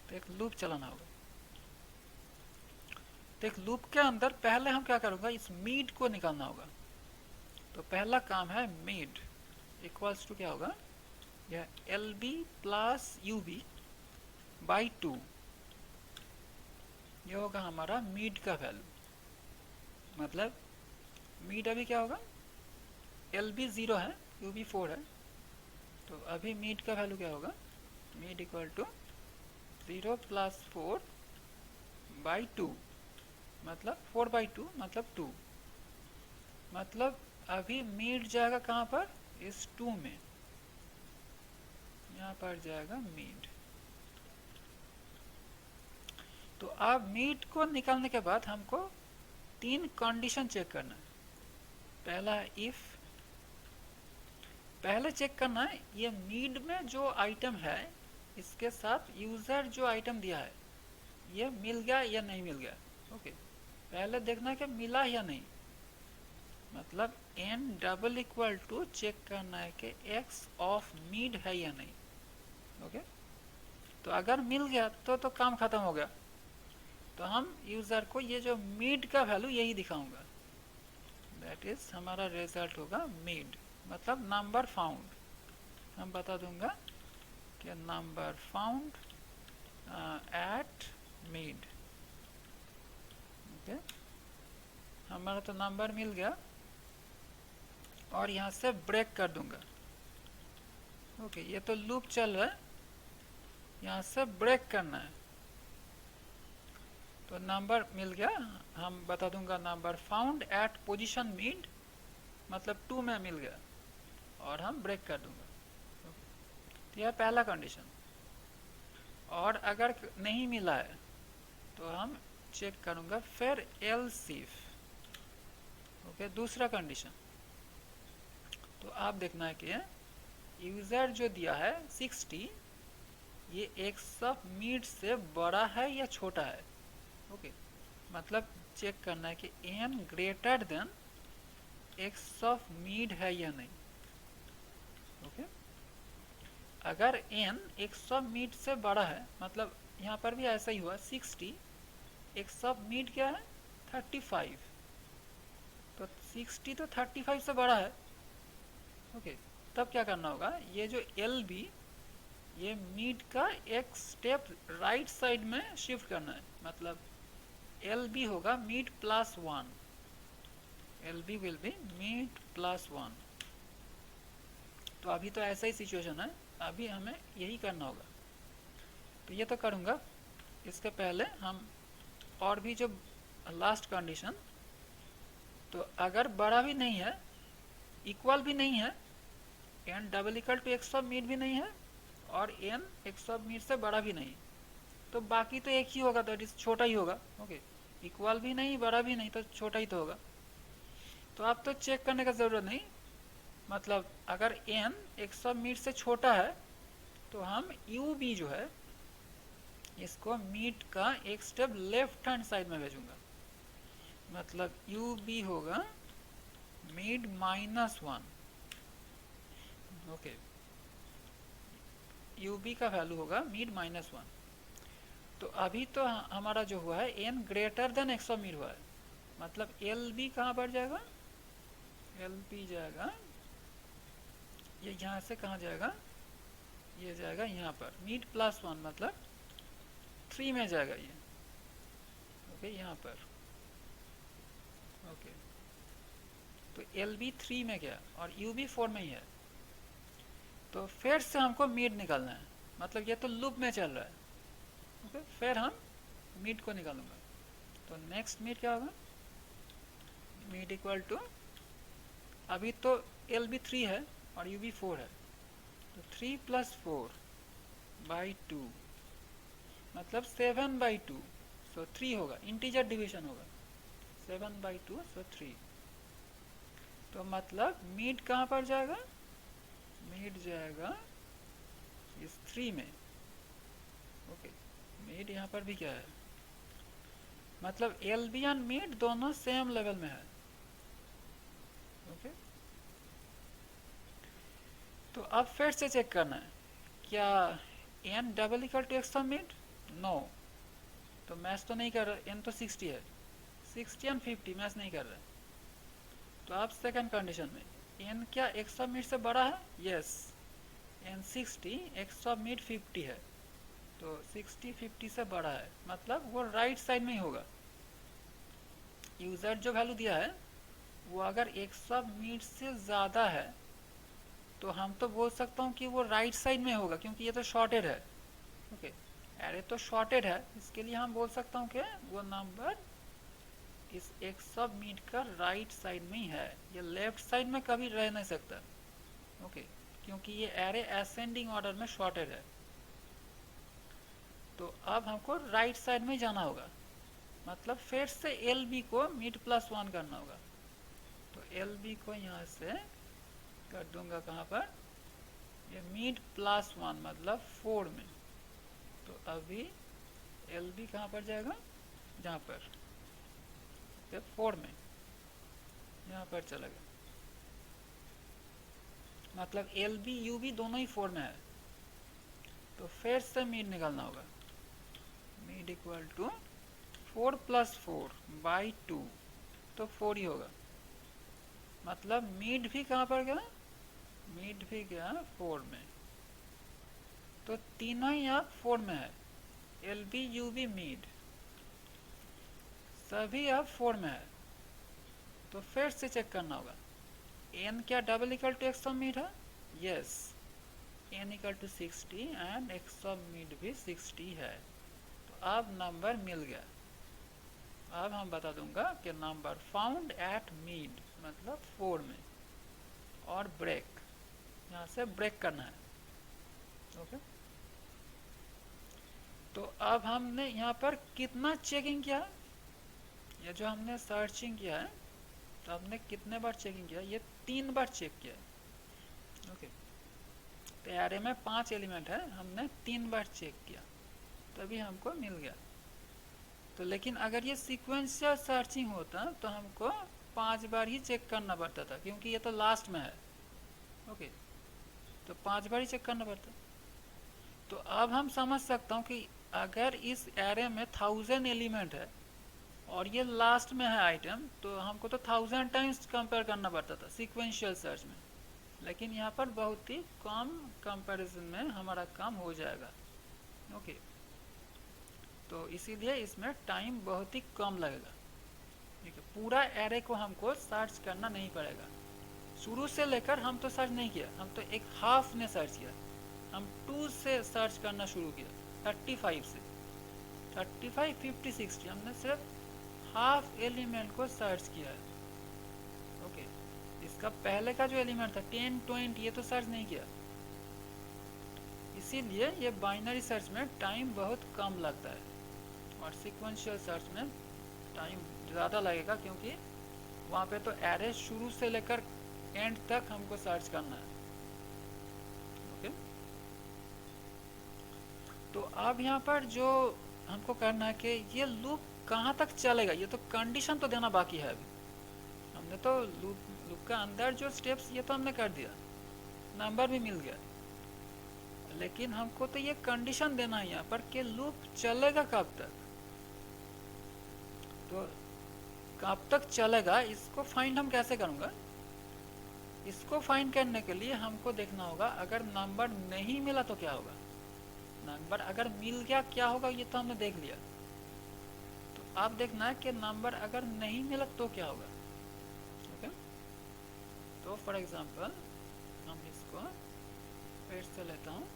तो एक लूप चलाना होगा, तो एक लूप के अंदर पहले हम क्या करूँगा, इस मीड को निकालना होगा। तो पहला काम है मीड इक्वल्स टू क्या होगा, यह LB प्लस UB बाई 2, ये होगा हमारा मीड का वैल्यू। मतलब मीड अभी क्या होगा, LB 0 है, UB 4 है, तो अभी मीड का वैल्यू क्या होगा, mid equal to 0 plus 4 by 2, मतलब 4 बाई 2 मतलब 2, मतलब अभी मीड जाएगा कहाँ पर, इस 2 में, यहाँ पर जाएगा मीड। तो अब मीड को निकालने के बाद हमको 3 कंडीशन चेक करना है। पहला है इफ, पहले चेक करना है ये मीड में जो आइटम है इसके साथ यूज़र जो आइटम दिया है ये मिल गया या नहीं मिल गया। ओके, पहले देखना है कि मिला या नहीं, मतलब n double equal to check करना है कि x ऑफ मीड है या नहीं। ओके, तो अगर मिल गया तो काम खत्म हो गया। तो हम यूज़र को ये जो मीड का वैल्यू यही दिखाऊंगा, दैट इज हमारा रिजल्ट होगा मीड, मतलब नंबर फाउंड। हम बता दूंगा कि number found at mid. Okay, हमारा तो नंबर मिल गया और यहाँ से ब्रेक कर दूंगा। ओके, ये तो लूप चल रहा है, यहाँ से ब्रेक करना है। तो नंबर मिल गया, हम बता दूंगा number found at position mid, मतलब 2 में मिल गया, और हम ब्रेक कर दूंगा। तो यह पहला कंडीशन। और अगर नहीं मिला है तो हम चेक करूंगा फिर एल्स इफ। ओके, दूसरा कंडीशन। तो आप देखना है कि यूज़र जो दिया है 60, ये एक्स ऑफ मीड से बड़ा है या छोटा है। ओके, मतलब चेक करना है कि n greater than x of mid है या नहीं। ओके, अगर एन एक्स ऑफ मीड से बड़ा है, मतलब यहाँ पर भी ऐसा ही हुआ, 60 एक्स ऑफ मीड क्या है 35, तो 60 तो 35 से बड़ा है। ओके, तब क्या करना होगा, ये जो एल बी, ये मीड का एक स्टेप राइट साइड में शिफ्ट करना है, मतलब एल बी होगा mid plus 1, L B will be mid plus 1। तो अभी तो ऐसा ही सिचुएशन है, अभी हमें यही करना होगा। तो ये तो करूँगा, इसके पहले हम और भी जो लास्ट कंडीशन, तो अगर बड़ा भी नहीं है, इक्वल भी नहीं है, n double equal to x of mid भी नहीं है, और एन एक्स ऑफ मीड से बड़ा भी नहीं, तो बाकी तो एक ही होगा, तो इट छोटा ही होगा। ओके, इक्वल भी नहीं, बड़ा भी नहीं, तो छोटा ही तो होगा। तो आप तो चेक करने का ज़रूरत नहीं, मतलब अगर एन एक्स ऑफ मीड से छोटा है तो हम यू बी जो है इसको मीट का एक स्टेप लेफ्ट हैंड साइड में भेजूंगा, मतलब यू बी होगा मीड -1। ओके, यू बी का वैल्यू होगा मीड -1। तो अभी तो हमारा जो हुआ है n greater than x of mid हुआ है, मतलब एल बी कहाँ पर जाएगा, एल बी जाएगा, ये यहाँ से कहाँ जाएगा, ये जाएगा यहाँ पर मीड +1, मतलब 3 में जाएगा ये। ओके, यहाँ पर। ओके, तो एल बी 3 में गया और यू बी 4 में ही है, तो फिर से हमको मीड निकालना है, मतलब ये तो लूप में चल रहा है। ओके, फिर हम मीड को निकालूंगा। तो नेक्स्ट मीड क्या होगा, मीड इक्वल टू, अभी तो एल बी 3 है और यू बी 4 है, तो 3 + 4/2, मतलब 7/2, सो 3 होगा, इंटीजर डिवीजन होगा, 7/2, सो 3। तो मतलब मीड कहाँ पर जाएगा, मीड जाएगा इस 3 में। ओके, मीड यहाँ पर भी क्या है, मतलब एल बी एंड मीड दोनों सेम लेवल में है। ओके, तो अब फिर से चेक करना है, क्या n double equal to x of mid, no, तो मैच तो नहीं कर रहा, एन तो 60 है, 60 एंड 50 मैच नहीं कर रहा है। तो अब सेकंड कंडीशन में एन क्या एक्स ऑफ मीड से बड़ा है, yes, n 60, x of mid 50 है, तो 60 50 से बड़ा है, मतलब वो राइट साइड में ही होगा। यूज़र जो वैल्यू दिया है वो अगर एक्स ऑफ मीड से ज़्यादा है तो हम तो बोल सकता हूँ कि वो राइट साइड में होगा, क्योंकि ये तो शॉर्टेड है। ओके, अरे तो शॉर्टेड है, इसके लिए हम बोल सकता हूँ कि वो नंबर इस एक्स ऑफ मीड का राइट साइड में ही है, ये लेफ्ट साइड में कभी रह नहीं सकता। ओके, क्योंकि ये एरे असेंडिंग ऑर्डर में शॉर्टेड है। तो अब हमको राइट साइड में जाना होगा, मतलब फिर से एल बी को मीड +1 करना होगा। तो एल बी को यहाँ से कर दूंगा कहाँ पर, ये मीड +1, मतलब 4 में। तो अभी एल बी कहाँ पर जाएगा, जहाँ पर 4 में, यहाँ पर चला गया, मतलब एल बी यू बी दोनों ही 4 में है। तो फिर से मीड निकालना होगा, mid equal to 4 plus 4 by 2, तो 4 ही होगा। मतलब मीड भी कहाँ पर गया, मीड भी गया 4 में, तो तीनों ही आप 4 में है। L B U B mid सभी अब 4 में है। तो फिर से चेक करना होगा, एन क्या double equal to x of mid है, yes, n equal to 60 and x of mid भी 60 है। तो अब नंबर मिल गया। अब हम बता दूंगा कि नंबर फाउंड एट मीड मतलब 4 में, और ब्रेक, यहाँ से ब्रेक करना है। ओके, तो अब हमने यहाँ पर कितना चेकिंग किया, ये जो हमने सर्चिंग किया है, तो हमने कितने बार चेकिंग किया, ये 3 बार चेक किया। ओके, तो एरे में 5 एलिमेंट है, हमने 3 बार चेक किया, तभी हमको मिल गया। तो लेकिन अगर ये सीक्वेंशियल सर्चिंग होता तो हमको 5 बार ही चेक करना पड़ता था, क्योंकि ये तो लास्ट में है। ओके, तो 5 बार ही चेक करना पड़ता। तो अब हम समझ सकता हूँ कि अगर इस एरे में 1000 एलिमेंट है और ये लास्ट में है आइटम, तो हमको तो 1000 टाइम्स कंपेयर करना पड़ता था सीक्वेंशियल सर्च में। लेकिन यहाँ पर बहुत ही कम कंपैरिजन में हमारा काम हो जाएगा। ओके, तो इसीलिए इसमें टाइम बहुत ही कम लगेगा। ठीक है, पूरा एरे को हमको सर्च करना नहीं पड़ेगा। शुरू से लेकर हम तो सर्च नहीं किया, हम तो एक हाफ ने सर्च किया। हम 2 से सर्च करना शुरू किया, 35 से 35 50 60 हमने सिर्फ हाफ एलिमेंट को सर्च किया है। ओके, इसका पहले का जो एलिमेंट था 10 20 ये तो सर्च नहीं किया। इसीलिए ये बाइनरी सर्च में टाइम बहुत कम लगता है, और सीक्वेंशियल सर्च में टाइम ज़्यादा लगेगा, क्योंकि वहाँ पे तो एरे शुरू से लेकर एंड तक हमको सर्च करना है। ओके, तो अब यहाँ पर जो हमको करना है कि ये लूप कहाँ तक चलेगा, ये तो कंडीशन तो देना बाकी है। अभी हमने तो लूप का अंदर जो स्टेप्स ये तो हमने कर दिया, नंबर भी मिल गया, लेकिन हमको तो ये कंडीशन देना है यहाँ पर कि लूप चलेगा कब तक। तो कब तक चलेगा इसको फाइंड हम कैसे करूँगा, इसको फाइंड करने के लिए हमको देखना होगा अगर नंबर नहीं मिला तो क्या होगा, नंबर अगर मिल गया क्या होगा, ये तो हमने देख लिया। तो अब देखना है कि नंबर अगर नहीं मिला तो क्या होगा। ओके, तो फॉर एग्जांपल हम इसको फिर से लेता हूँ।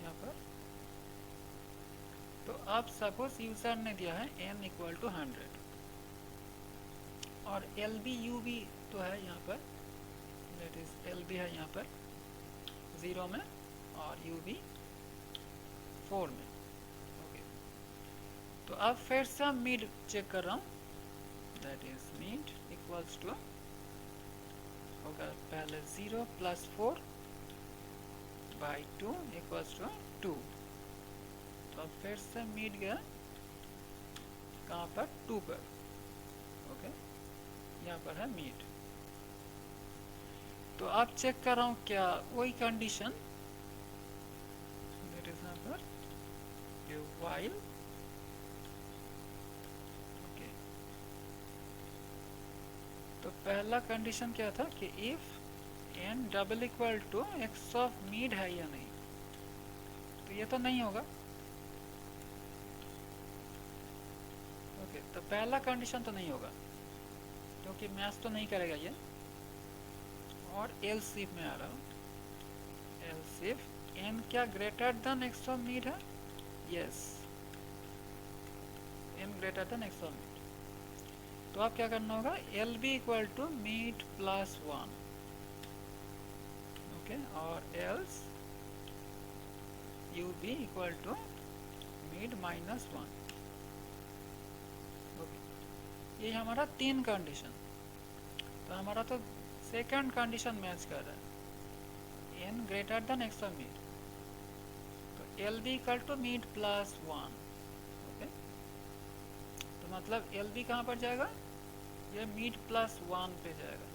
यहाँ पर तो अब सपोज यूजर ने दिया है n इक्वल टू 100, और एल बी यू बी तो है यहाँ पर, दैट इज एल बी है यहाँ पर 0 में और यू बी 4 में। ओके, तो अब फिर से हम मीड चेक कर रहा हूँ, that is mid equals to होगा पहले 0 प्लस 4 बाई 2 इक्वल्स टू 2। तो अब फिर से मीड गया कहाँ पर, 2 पर। ओके, यहाँ पर है मीड। तो अब चेक कर रहा हूँ क्या वही कंडीशन, दैट इज यहाँ पर व्हाइल। ओके, तो पहला कंडीशन क्या था कि if n double equal to x of mid है या नहीं, तो ये तो नहीं होगा। ओके, तो पहला कंडीशन तो नहीं होगा, क्योंकि मैच तो नहीं करेगा ये। और एल्स इफ में आ रहा हूँ, एल्स इफ एन क्या greater than x of mid है, yes, n greater than x of mid. तो आप क्या करना होगा, l b equal to mid plus 1। Okay, और else you b equal to mid minus 1। Okay, ये हमारा 3 कंडीशन। तो हमारा तो सेकंड कंडीशन मैच कर रहा है, n greater than x of mid, तो l b equal to mid plus 1। Okay, तो मतलब एल बी कहाँ पर जाएगा, ये मीड प्लस 1 पे जाएगा,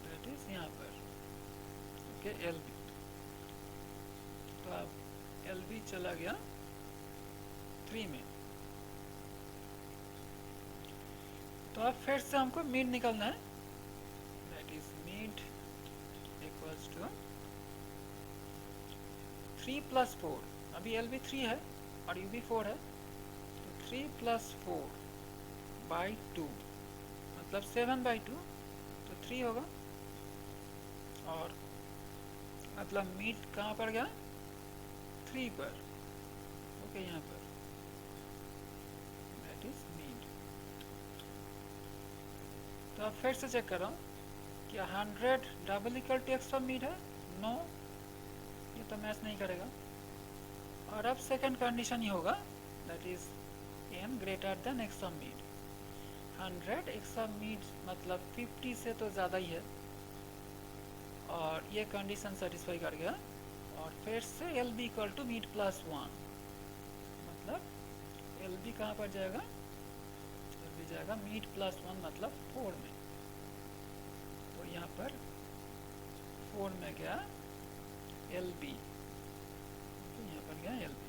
दैट इज यहाँ पर। Okay, L B. LB चला गया 3 में। तो अब फिर से हमको मीड निकालना है, that is mid equals to 3 plus 4, अभी LB 3 है और UB 4 है, तो 3 प्लस 4 बाई 2 मतलब 7/2, तो 3 होगा। और मतलब मीड कहाँ पर गया, 3 पर, ओके यहाँ पर, दैट इज मीड। तो अब फिर से चेक कर रहा हूँ, क्या 100 double equal to x of mid है, नो, ये तो मैच नहीं करेगा। और अब सेकंड कंडीशन ही होगा, that is n greater than x of mid. 100 x of mid मतलब 50 से तो ज़्यादा ही है, और ये कंडीशन सेटिस्फाई कर गया। और फिर से LB equal to mid plus 1, मतलब LB कहाँ पर जाएगा, LB जाएगा मीड प्लस 1 मतलब 4 में, तो यहाँ पर 4 में गया LB, तो यहाँ पर गया LB।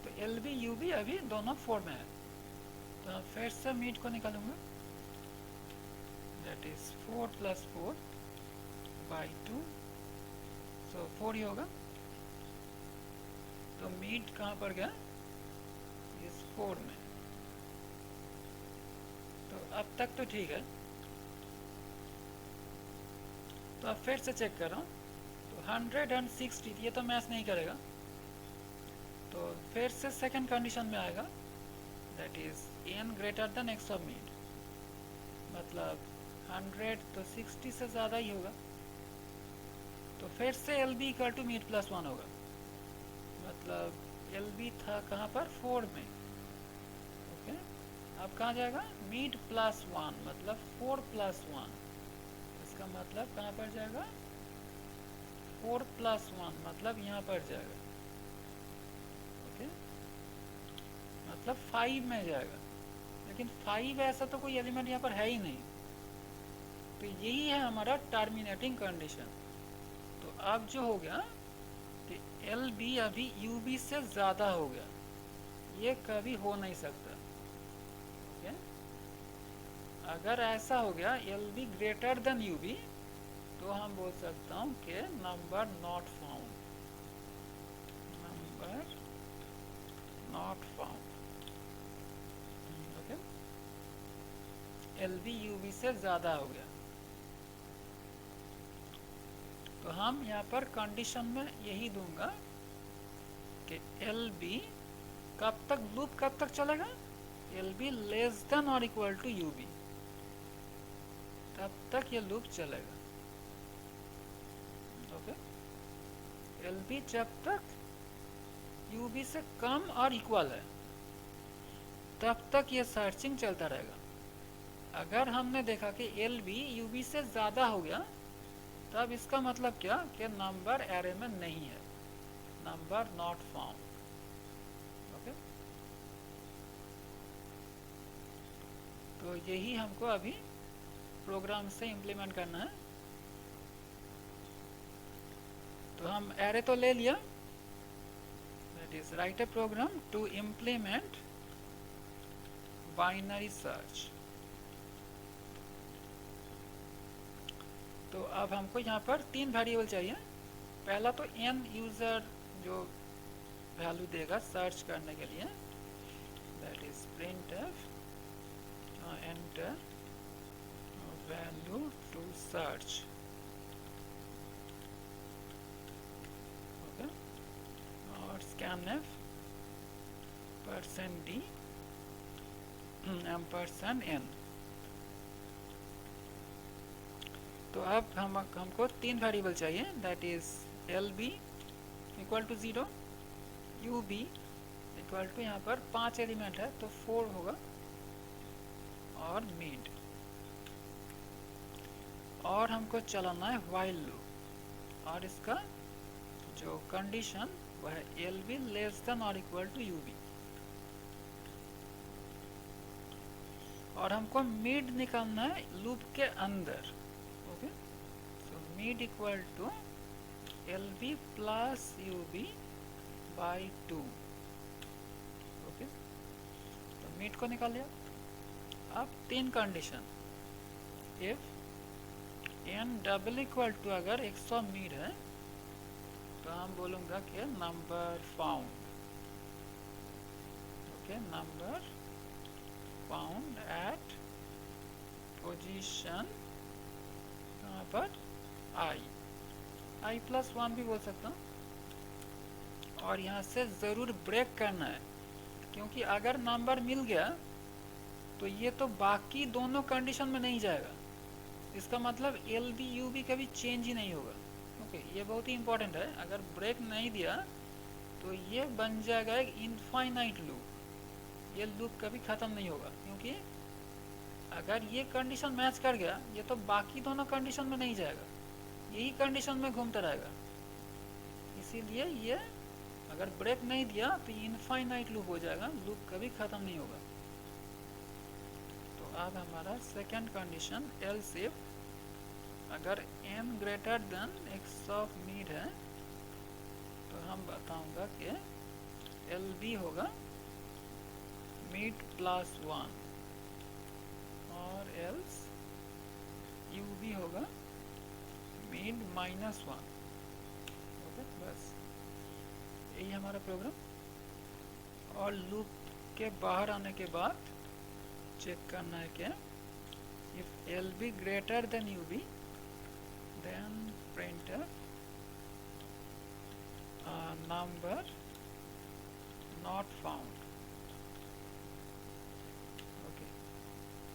तो LB UB अभी दोनों 4 में है, तो फिर से मीड को निकालूंगा, दैट इज 4 प्लस 4 बाई 2, सो 4 ही होगा। तो मीड कहाँ पर गया, इस 4 में। तो अब तक तो ठीक है। तो अब फिर से चेक कर रहा हूँ, तो 160 ये तो मैच नहीं करेगा, तो फिर से सेकंड कंडीशन में आएगा, that is n greater than x of mid, मतलब 100 तो 60 से ज़्यादा ही होगा, तो फिर से LB equal to mid plus 1 होगा, मतलब LB था कहाँ पर, 4 में, ओके। अब कहाँ जाएगा, मीड प्लस 1 मतलब 4 प्लस 1, इसका मतलब कहाँ पर जाएगा, 4 प्लस 1 मतलब यहाँ पर जाएगा, ओके, मतलब 5 में जाएगा। लेकिन 5 ऐसा तो कोई एलिमेंट यहाँ पर है ही नहीं, तो यही है हमारा टर्मिनेटिंग कंडीशन। तो अब जो हो गया कि LB अभी UB से ज़्यादा हो गया, ये कभी हो नहीं सकता, ओके। अगर ऐसा हो गया LB ग्रेटर देन UB, तो हम बोल सकता हूँ कि number not found, number not found, okay. LB UB से ज़्यादा हो गया, तो हम यहाँ पर कंडीशन में यही दूंगा कि LB कब तक, लूप कब तक चलेगा, LB लेस देन और इक्वल टू UB, तब तक ये लूप चलेगा, ओके। LB जब तक UB से कम और इक्वल है तब तक ये सर्चिंग चलता रहेगा। अगर हमने देखा कि LB UB से ज़्यादा हो गया, तब इसका मतलब क्या, कि नंबर एरे में नहीं है, नंबर नॉट फाउंड, ओके। तो यही हमको अभी प्रोग्राम से इम्प्लीमेंट करना है। तो हम एरे तो ले लिया, that is write a program to implement binary search. तो अब हमको यहाँ पर 3 वेरिएबल चाहिए। पहला तो n यूज़र जो वैल्यू देगा सर्च करने के लिए, that is printf enter value to search, okay. और scanf %d %n। तो अब हमको 3 वेरिएबल चाहिए, that is LB equal to 0, UB equal to, यहाँ पर 5 एलिमेंट है तो 4 होगा, और मीड। और हमको चलाना है व्हाइल लूप, और इसका जो कंडीशन वह है LB लेस देन और इक्वल टू UB। और हमको मीड निकालना है लूप के अंदर, okay. So mid equal to L B plus U B by 2। Okay, तो मीट को निकाल लिया। अब 3 condition, if n double equal to अगर 100 मीट है तो हम बोलूँगा कि number found. Okay, number found at position कहाँ पर, आई प्लस 1 भी बोल सकता हूँ। और यहाँ से ज़रूर ब्रेक करना है, क्योंकि अगर नंबर मिल गया तो ये तो बाकी दोनों कंडीशन में नहीं जाएगा। इसका मतलब एल बी यू बी कभी चेंज ही नहीं होगा। ओके, ये बहुत ही इंपॉर्टेंट है। अगर ब्रेक नहीं दिया तो ये बन जाएगा एक इनफाइनाइट लूप। ये लूप कभी ख़त्म नहीं होगा, क्योंकि अगर ये कंडीशन मैच कर गया ये तो बाकी दोनों कंडीशन में नहीं जाएगा, यही कंडीशन में घूमता रहेगा। इसीलिए ये अगर ब्रेक नहीं दिया तो इनफाइनाइट लूप हो जाएगा, लूप कभी ख़त्म नहीं होगा। तो अब हमारा सेकंड कंडीशन, एल्स इफ अगर n greater than x of mid है तो हम बताऊंगा कि एल बी होगा मीड प्लस 1 और एल्स यू बी होगा मीड माइनस 1। ओके, बस यही हमारा प्रोग्राम। और लूप के बाहर आने के बाद चेक करना है कि if L B greater than U B then printf number not found। Okay,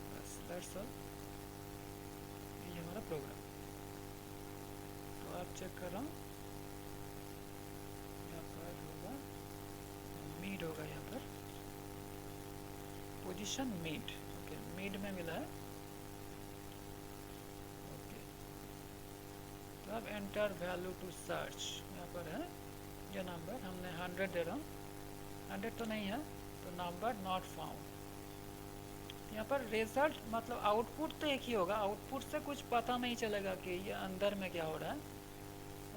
बस दैट्स ऑल, ये हमारा प्रोग्राम। तो आप चेक कर रहा हूँ, यहाँ पर होगा मीड होगा, यहाँ पर पोजीशन मीड। ओके, मीड में मिला है। अब एंटर वैल्यू टू सर्च, यहाँ पर है ये नंबर, हमने 100 दे रहा हूँ, 100 तो नहीं है तो नंबर नॉट फाउंड। यहाँ पर रिजल्ट मतलब आउटपुट तो एक ही होगा, आउटपुट से कुछ पता नहीं चलेगा कि ये अंदर में क्या हो रहा है।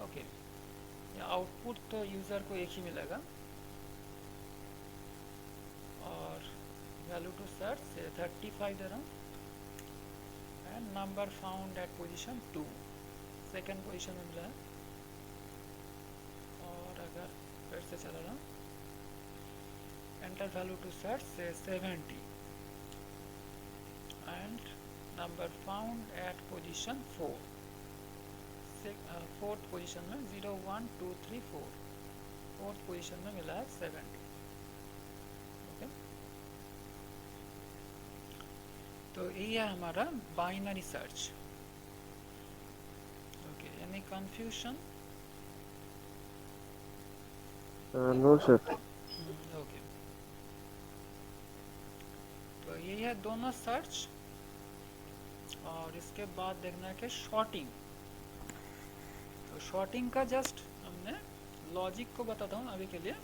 ओके, ये आउटपुट तो यूज़र को एक ही मिलेगा। और वैल्यू टू सर्च से 35 दे रहा हूँ and number found at position 2, second position में मिला है। और अगर फिर से चला रहा हूँ, एंटर वैल्यू टू सर्च से 70 and number found at position 4, fourth position में 0 1 2 3 4, फोर्थ पोजीशन में मिला है 70। ओके, तो ये है हमारा binary search. Any confusion? No sir। Okay, तो ये है दोनों सर्च। और इसके बाद देखना है कि शॉर्टिंग। तो शॉर्टिंग का जस्ट हमने लॉजिक को बताता हूँ अभी के लिए,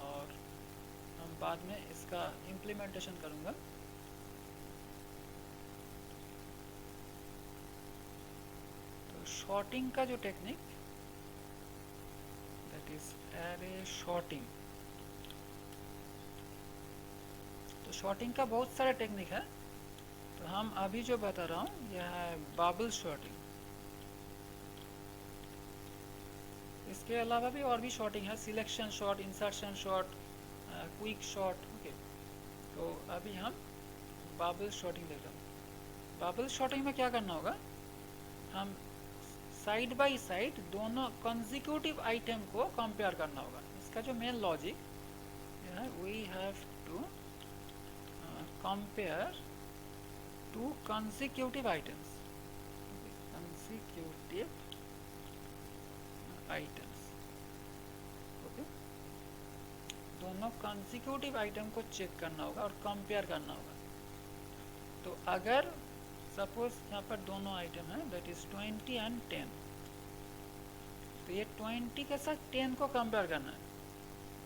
और हम बाद में इसका इम्प्लीमेंटेशन करूँगा। तो शॉर्टिंग का जो technique, that is array sorting. तो शॉर्टिंग का बहुत सारे टेक्निक है, तो हम अभी जो बता रहा हूँ यह है बबल शॉर्टिंग। इसके अलावा भी और भी शॉर्टिंग है, selection short, insertion short, quick short. Okay, तो अभी हम बबल शॉर्टिंग देख रहे हैं। बबल शॉर्टिंग में क्या करना होगा, हम साइड बाय साइड दोनों कंसेक्यूटिव आइटम को कंपेयर करना होगा। इसका जो मेन लॉजिक है, we have to compare two consecutive items, consecutive items. Okay, दोनों कंसेक्यूटिव आइटम को चेक करना होगा और कंपेयर करना होगा। तो अगर सपोज यहाँ पर दोनों आइटम है, दैट इज 20 एंड 10, तो ये 20 के साथ 10 को कंपेयर करना है।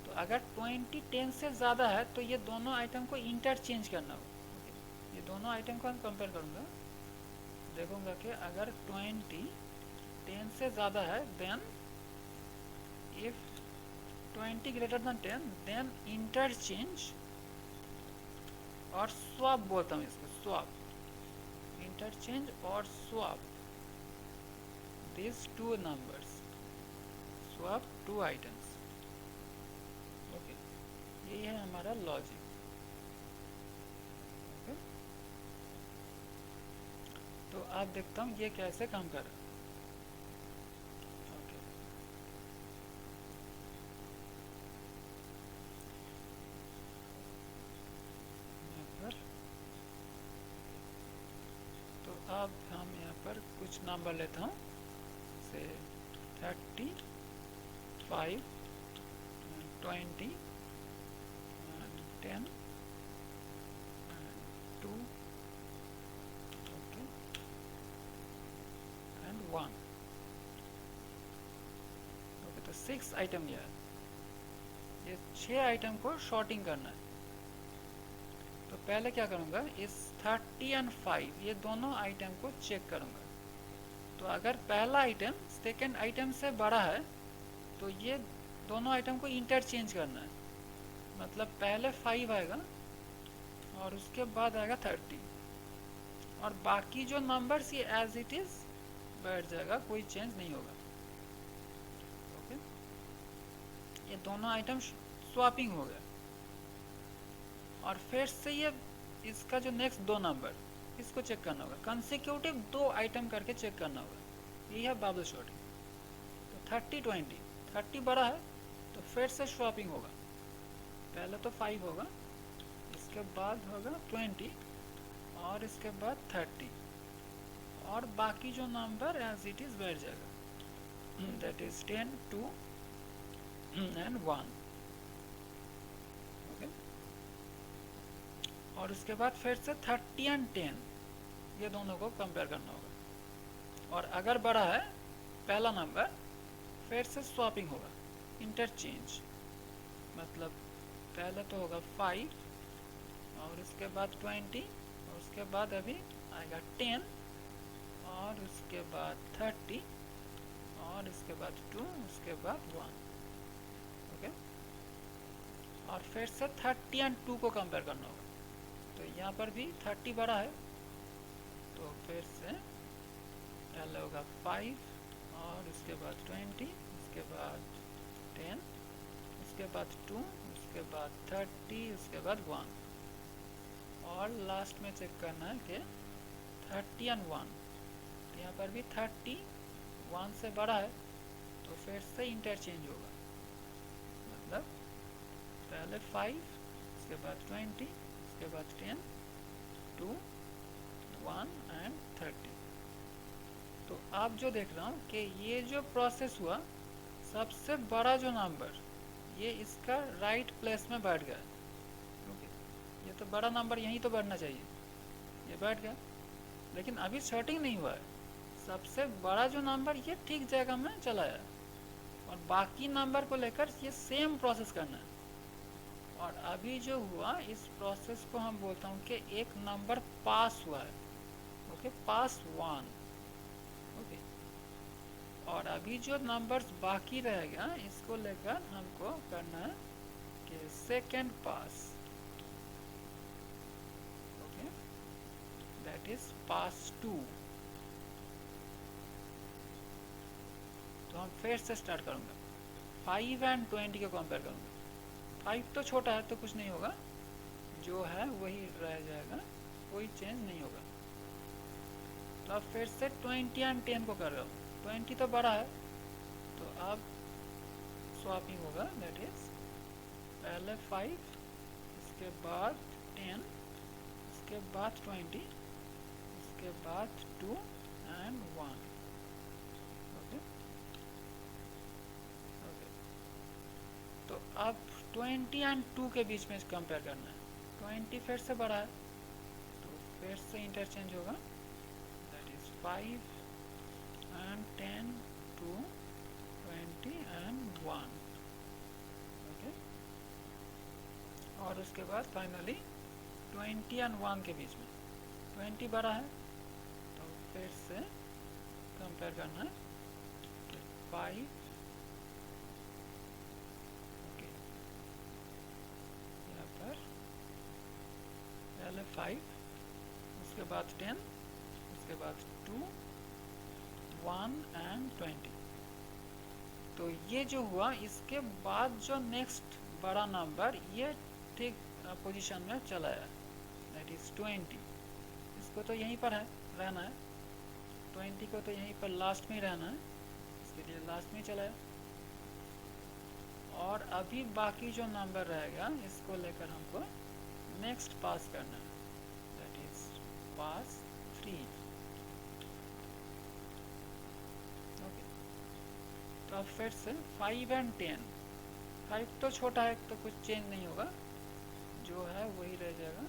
तो अगर 20 10 से ज़्यादा है तो ये दोनों आइटम को इंटरचेंज करना होगा। ये दोनों आइटम को हम कंपेयर करूँगा, देखूँगा कि अगर 20 10 से ज़्यादा है then if 20 greater than 10 then interchange और स्वैप बोलता हूँ इसको, स्वैप, इंटरचेंज और swap these two numbers, swap two items. Okay, यही है हमारा लॉजिक. ओके, तो आप देखता हूँ ये कैसे काम कर रहा है. ओके, यहाँ पर तो अब हम यहाँ पर कुछ नंबर लेता हूँ, से 30, 5, 20 and 10 and 2, okay, and 1. Okay, तो 6 आइटम ये 6 आइटम को शॉर्टिंग करना है. तो पहले क्या करूँगा, इस 30 एंड 5 ये दोनों आइटम को चेक करूँगा. तो अगर पहला आइटम सेकेंड आइटम से बड़ा है तो ये दोनों आइटम को इंटरचेंज करना है. मतलब पहले 5 आएगा और उसके बाद आएगा 30 और बाकी जो नंबर्स ये एज इट इज बैठ जाएगा, कोई चेंज नहीं होगा. ओके, ये दोनों आइटम स्वैपिंग हो गया. और फिर से ये इसका जो नेक्स्ट दो नंबर इसको चेक करना होगा, कंसेक्यूटिव 2 आइटम करके चेक करना होगा. ये है बबल शॉर्टिंग. तो 30, 20, 30 बड़ा है तो फिर से स्वैपिंग होगा. पहले तो 5 होगा, इसके बाद होगा 20 और इसके बाद 30 और बाकी जो नंबर एज इट इज बैठ जाएगा, दैट इज 10, 2 एंड 1. ओके, और उसके बाद फिर से 30 एंड 10 ये दोनों को कंपेयर करना होगा. और अगर बड़ा है पहला नंबर फिर से स्वैपिंग होगा, इंटरचेंज. मतलब पहले तो होगा 5 और उसके बाद 20 और उसके बाद अभी आएगा 10 और उसके बाद 30 और इसके बाद 2, उसके बाद 1. ओके, और फिर से 30 एंड 2 को कंपेयर करना होगा. तो यहाँ पर भी 30 बड़ा है तो फिर से पहले होगा 5 और उसके बाद 20, उसके बाद 10, उसके बाद 2, उसके बाद 30, उसके बाद 1 और लास्ट में चेक करना है कि 30 एंड 1. यहाँ पर भी 30 1 से बड़ा है तो फिर से इंटरचेंज होगा. मतलब पहले 5, उसके बाद 20, उसके बाद 10, 2, 1 एंड 30. तो आप जो देख रहा हूँ कि ये जो प्रोसेस हुआ, सबसे बड़ा जो नंबर ये इसका राइट प्लेस में बैठ गया. ओके, ये तो बड़ा नंबर यहीं तो बैठना चाहिए, ये बैठ गया. लेकिन अभी सॉर्टिंग नहीं हुआ है, सबसे बड़ा जो नंबर ये ठीक जगह में चला है और बाकी नंबर को लेकर ये सेम प्रोसेस करना है. और अभी जो हुआ इस प्रोसेस को हम बोलता हूँ कि एक नंबर पास हुआ है. ओके, पास 1. ओके, और अभी जो नंबर्स बाकी रहेगा इसको लेकर हमको करना है कि second pass. Okay, that is pass 2. तो हम फिर से स्टार्ट करूँगा, 5 एंड 20 को कंपेयर करूँगा. 5 तो छोटा है तो कुछ नहीं होगा, जो है वही रह जाएगा, कोई चेंज नहीं होगा. तो अब फिर से 20 एंड 10 को कर रहा हूँ. 20 तो बड़ा है तो अब स्वैपिंग होगा, दैट इज पहले 5, इसके बाद 10, इसके बाद 20, इसके बाद 2 एंड 1. ओके, ओके, तो अब 20 एंड 2 के बीच में कंपेयर करना है. 20 फिर से बड़ा है तो फिर से इंटरचेंज होगा, that is 5 and 10, 2, 20 and 1. Okay, और उसके बाद फाइनली 20 and 1 के बीच में 20 बड़ा है तो फिर से कंपेयर करना है. 5 उसके बाद 10, उसके बाद 2, 1 एंड 20। तो ये जो हुआ, इसके बाद जो नेक्स्ट बड़ा नंबर ये ठीक पोजीशन में चला है, दैट इज 20। इसको तो यहीं पर है रहना है, 20 को तो यहीं पर लास्ट में ही रहना है, इसके लिए लास्ट में चला है। और अभी बाकी जो नंबर रहेगा इसको लेकर हमको नेक्स्ट पास करना है, दैट इज पास 3। ओके, तो अब फिर से 5 एंड 10, 5 तो छोटा है तो कुछ चेंज नहीं होगा, जो है वही रह जाएगा।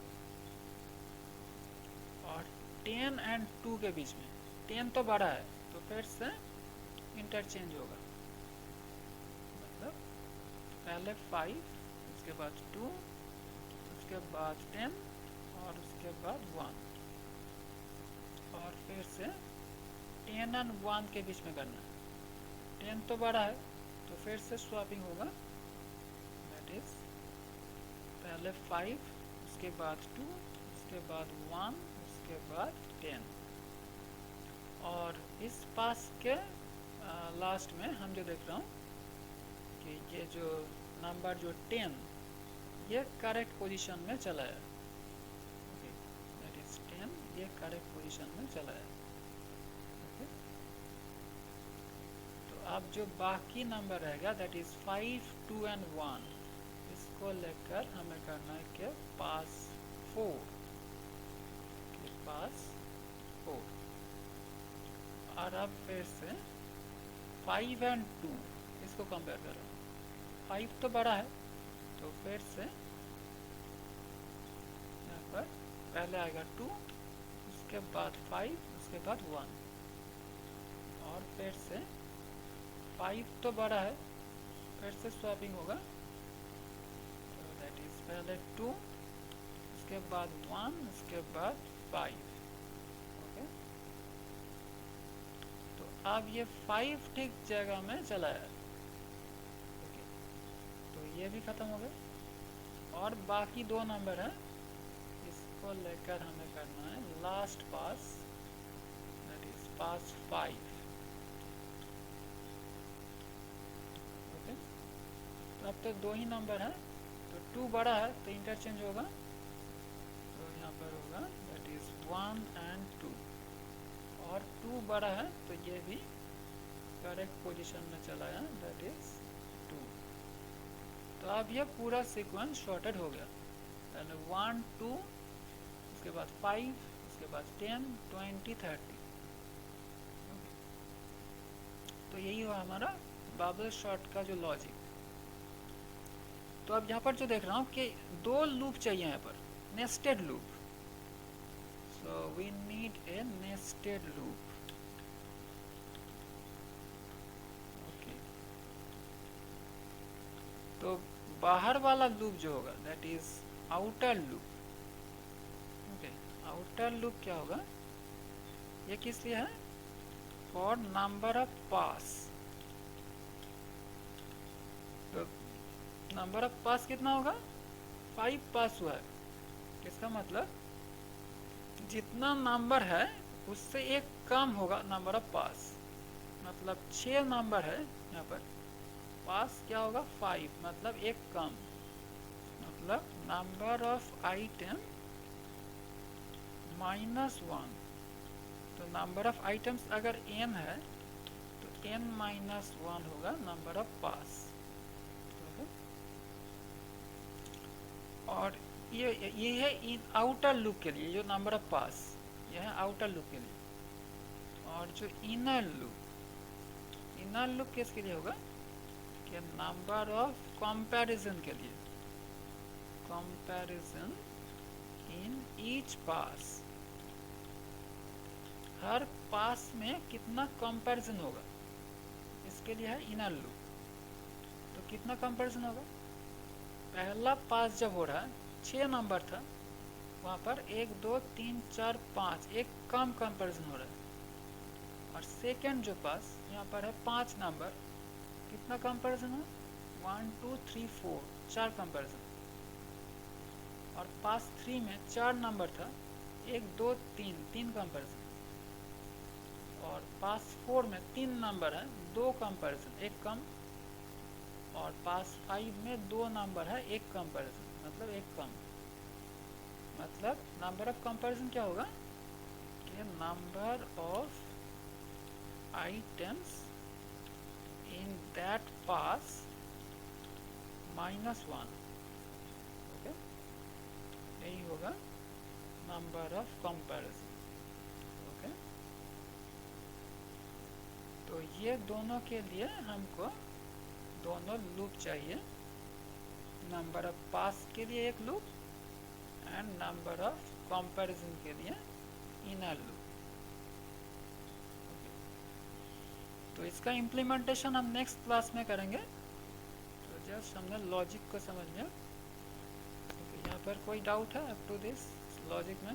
और 10 एंड 2 के बीच में 10 तो बड़ा है तो फिर से इंटरचेंज होगा, मतलब पहले 5, उसके बाद 2, उसके बाद 10 और उसके बाद 1, और फिर से 10 एंड 1 के बीच में करना है। 10 तो बड़ा है तो फिर से स्वैपिंग होगा, दैट इज पहले 5, उसके बाद 2, उसके बाद 1, उसके बाद 10। और इस पास के लास्ट में हम जो देख रहा हूँ कि ये जो नंबर जो 10 ये करेक्ट पोजीशन में चला है, ओके, दैट इज 10, ये करेक्ट पोजीशन में चला है। ओके, तो अब जो बाकी नंबर रहेगा दैट इज 5, 2 एंड 1, इसको लेकर हमें करना है कि पास 4, पास 4। और अब फिर से 5 एंड 2 इसको कंपेयर करो, 5 तो बड़ा है तो फिर से यहाँ पर पहले आएगा 2, उसके बाद 5, उसके बाद 1, और फिर से 5 तो बड़ा है, फिर से स्वैपिंग होगा, तो दैट इज पहले 2, उसके बाद 1, उसके बाद 5। ओके, तो अब ये 5 ठीक जगह में चला है, ओके, तो ये भी खत्म हो गया। और बाकी दो नंबर है, इसको लेकर हमें करना है last pass, that is pass 5। Okay, तो अब तो दो ही नंबर है, तो 2 बड़ा है तो इंटरचेंज होगा, तो यहाँ पर होगा दैट इज 1 एंड 2, और 2 बड़ा है तो ये भी करेक्ट पोजीशन में चला है, दैट इज 2। तो अब ये पूरा सीक्वेंस शॉर्टेड हो गया, पहले 1, 2, उसके बाद 5, उसके बाद 10, 20, 30। तो यही हुआ हमारा बबल शॉर्ट का जो लॉजिक। तो अब यहाँ पर जो देख रहा हूँ कि 2 लूप चाहिए यहाँ पर, nested loop, so we need a nested loop. Okay, तो बाहर वाला लूप जो होगा that is outer loop. Okay, outer loop क्या होगा, ये किस लिए है, फॉर नंबर ऑफ पास। तो नंबर ऑफ पास कितना होगा, 5 पास हुआ है, इसका मतलब जितना नंबर है उससे एक कम होगा नंबर ऑफ पास, मतलब 6 नंबर है यहाँ पर, पास क्या होगा 5, मतलब एक कम, मतलब नंबर ऑफ आइटम -1। तो नंबर ऑफ आइटम्स अगर n है तो n-1 होगा नंबर ऑफ पास। और ये है इन आउटर लूप के लिए, जो नंबर ऑफ पास ये है आउटर लूप के लिए। और जो इनर लूप किसके लिए होगा, कि नंबर ऑफ कंपैरिजन के लिए, कंपैरिजन इन ईच पास, हर पास में कितना कंपैरिजन होगा, इसके लिए है इनर लूप। तो कितना कंपैरिजन होगा, पहला पास जब हो रहा है 6 नंबर था, वहाँ पर 1, 2, 3, 4, 5 एक कम कंपैरिजन हो रहा है। और सेकंड जो पास यहाँ पर है 5 नंबर, कितना कंपैरिजन है, 1, 2, 3, 4 कंपैरिजन। और पास 3 में 4 नंबर था, 1 2 3 3 कंपैरिजन, और पास 4 में 3 नंबर है, 2 कंपैरिजन, एक कम, और पास 5 में 2 नंबर है, एक कंपैरिजन, मतलब एक कम। मतलब नंबर ऑफ कंपैरिजन क्या होगा कि number of items in that pass -1। Okay, यही होगा नंबर ऑफ कंपैरिजन। ओके, तो ये दोनों के लिए हमको दोनों लूप चाहिए, नंबर ऑफ पास के लिए एक loop and number of comparison के लिए इनर लूप। तो इसका इम्प्लीमेंटेशन हम नेक्स्ट क्लास में करेंगे। तो जस्ट हमने लॉजिक को समझ लिया। तो यहाँ पर कोई डाउट है अप टू दिस लॉजिक में?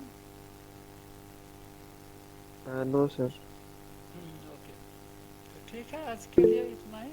No sir. ओके, तो ठीक है, आज के लिए इतना ही।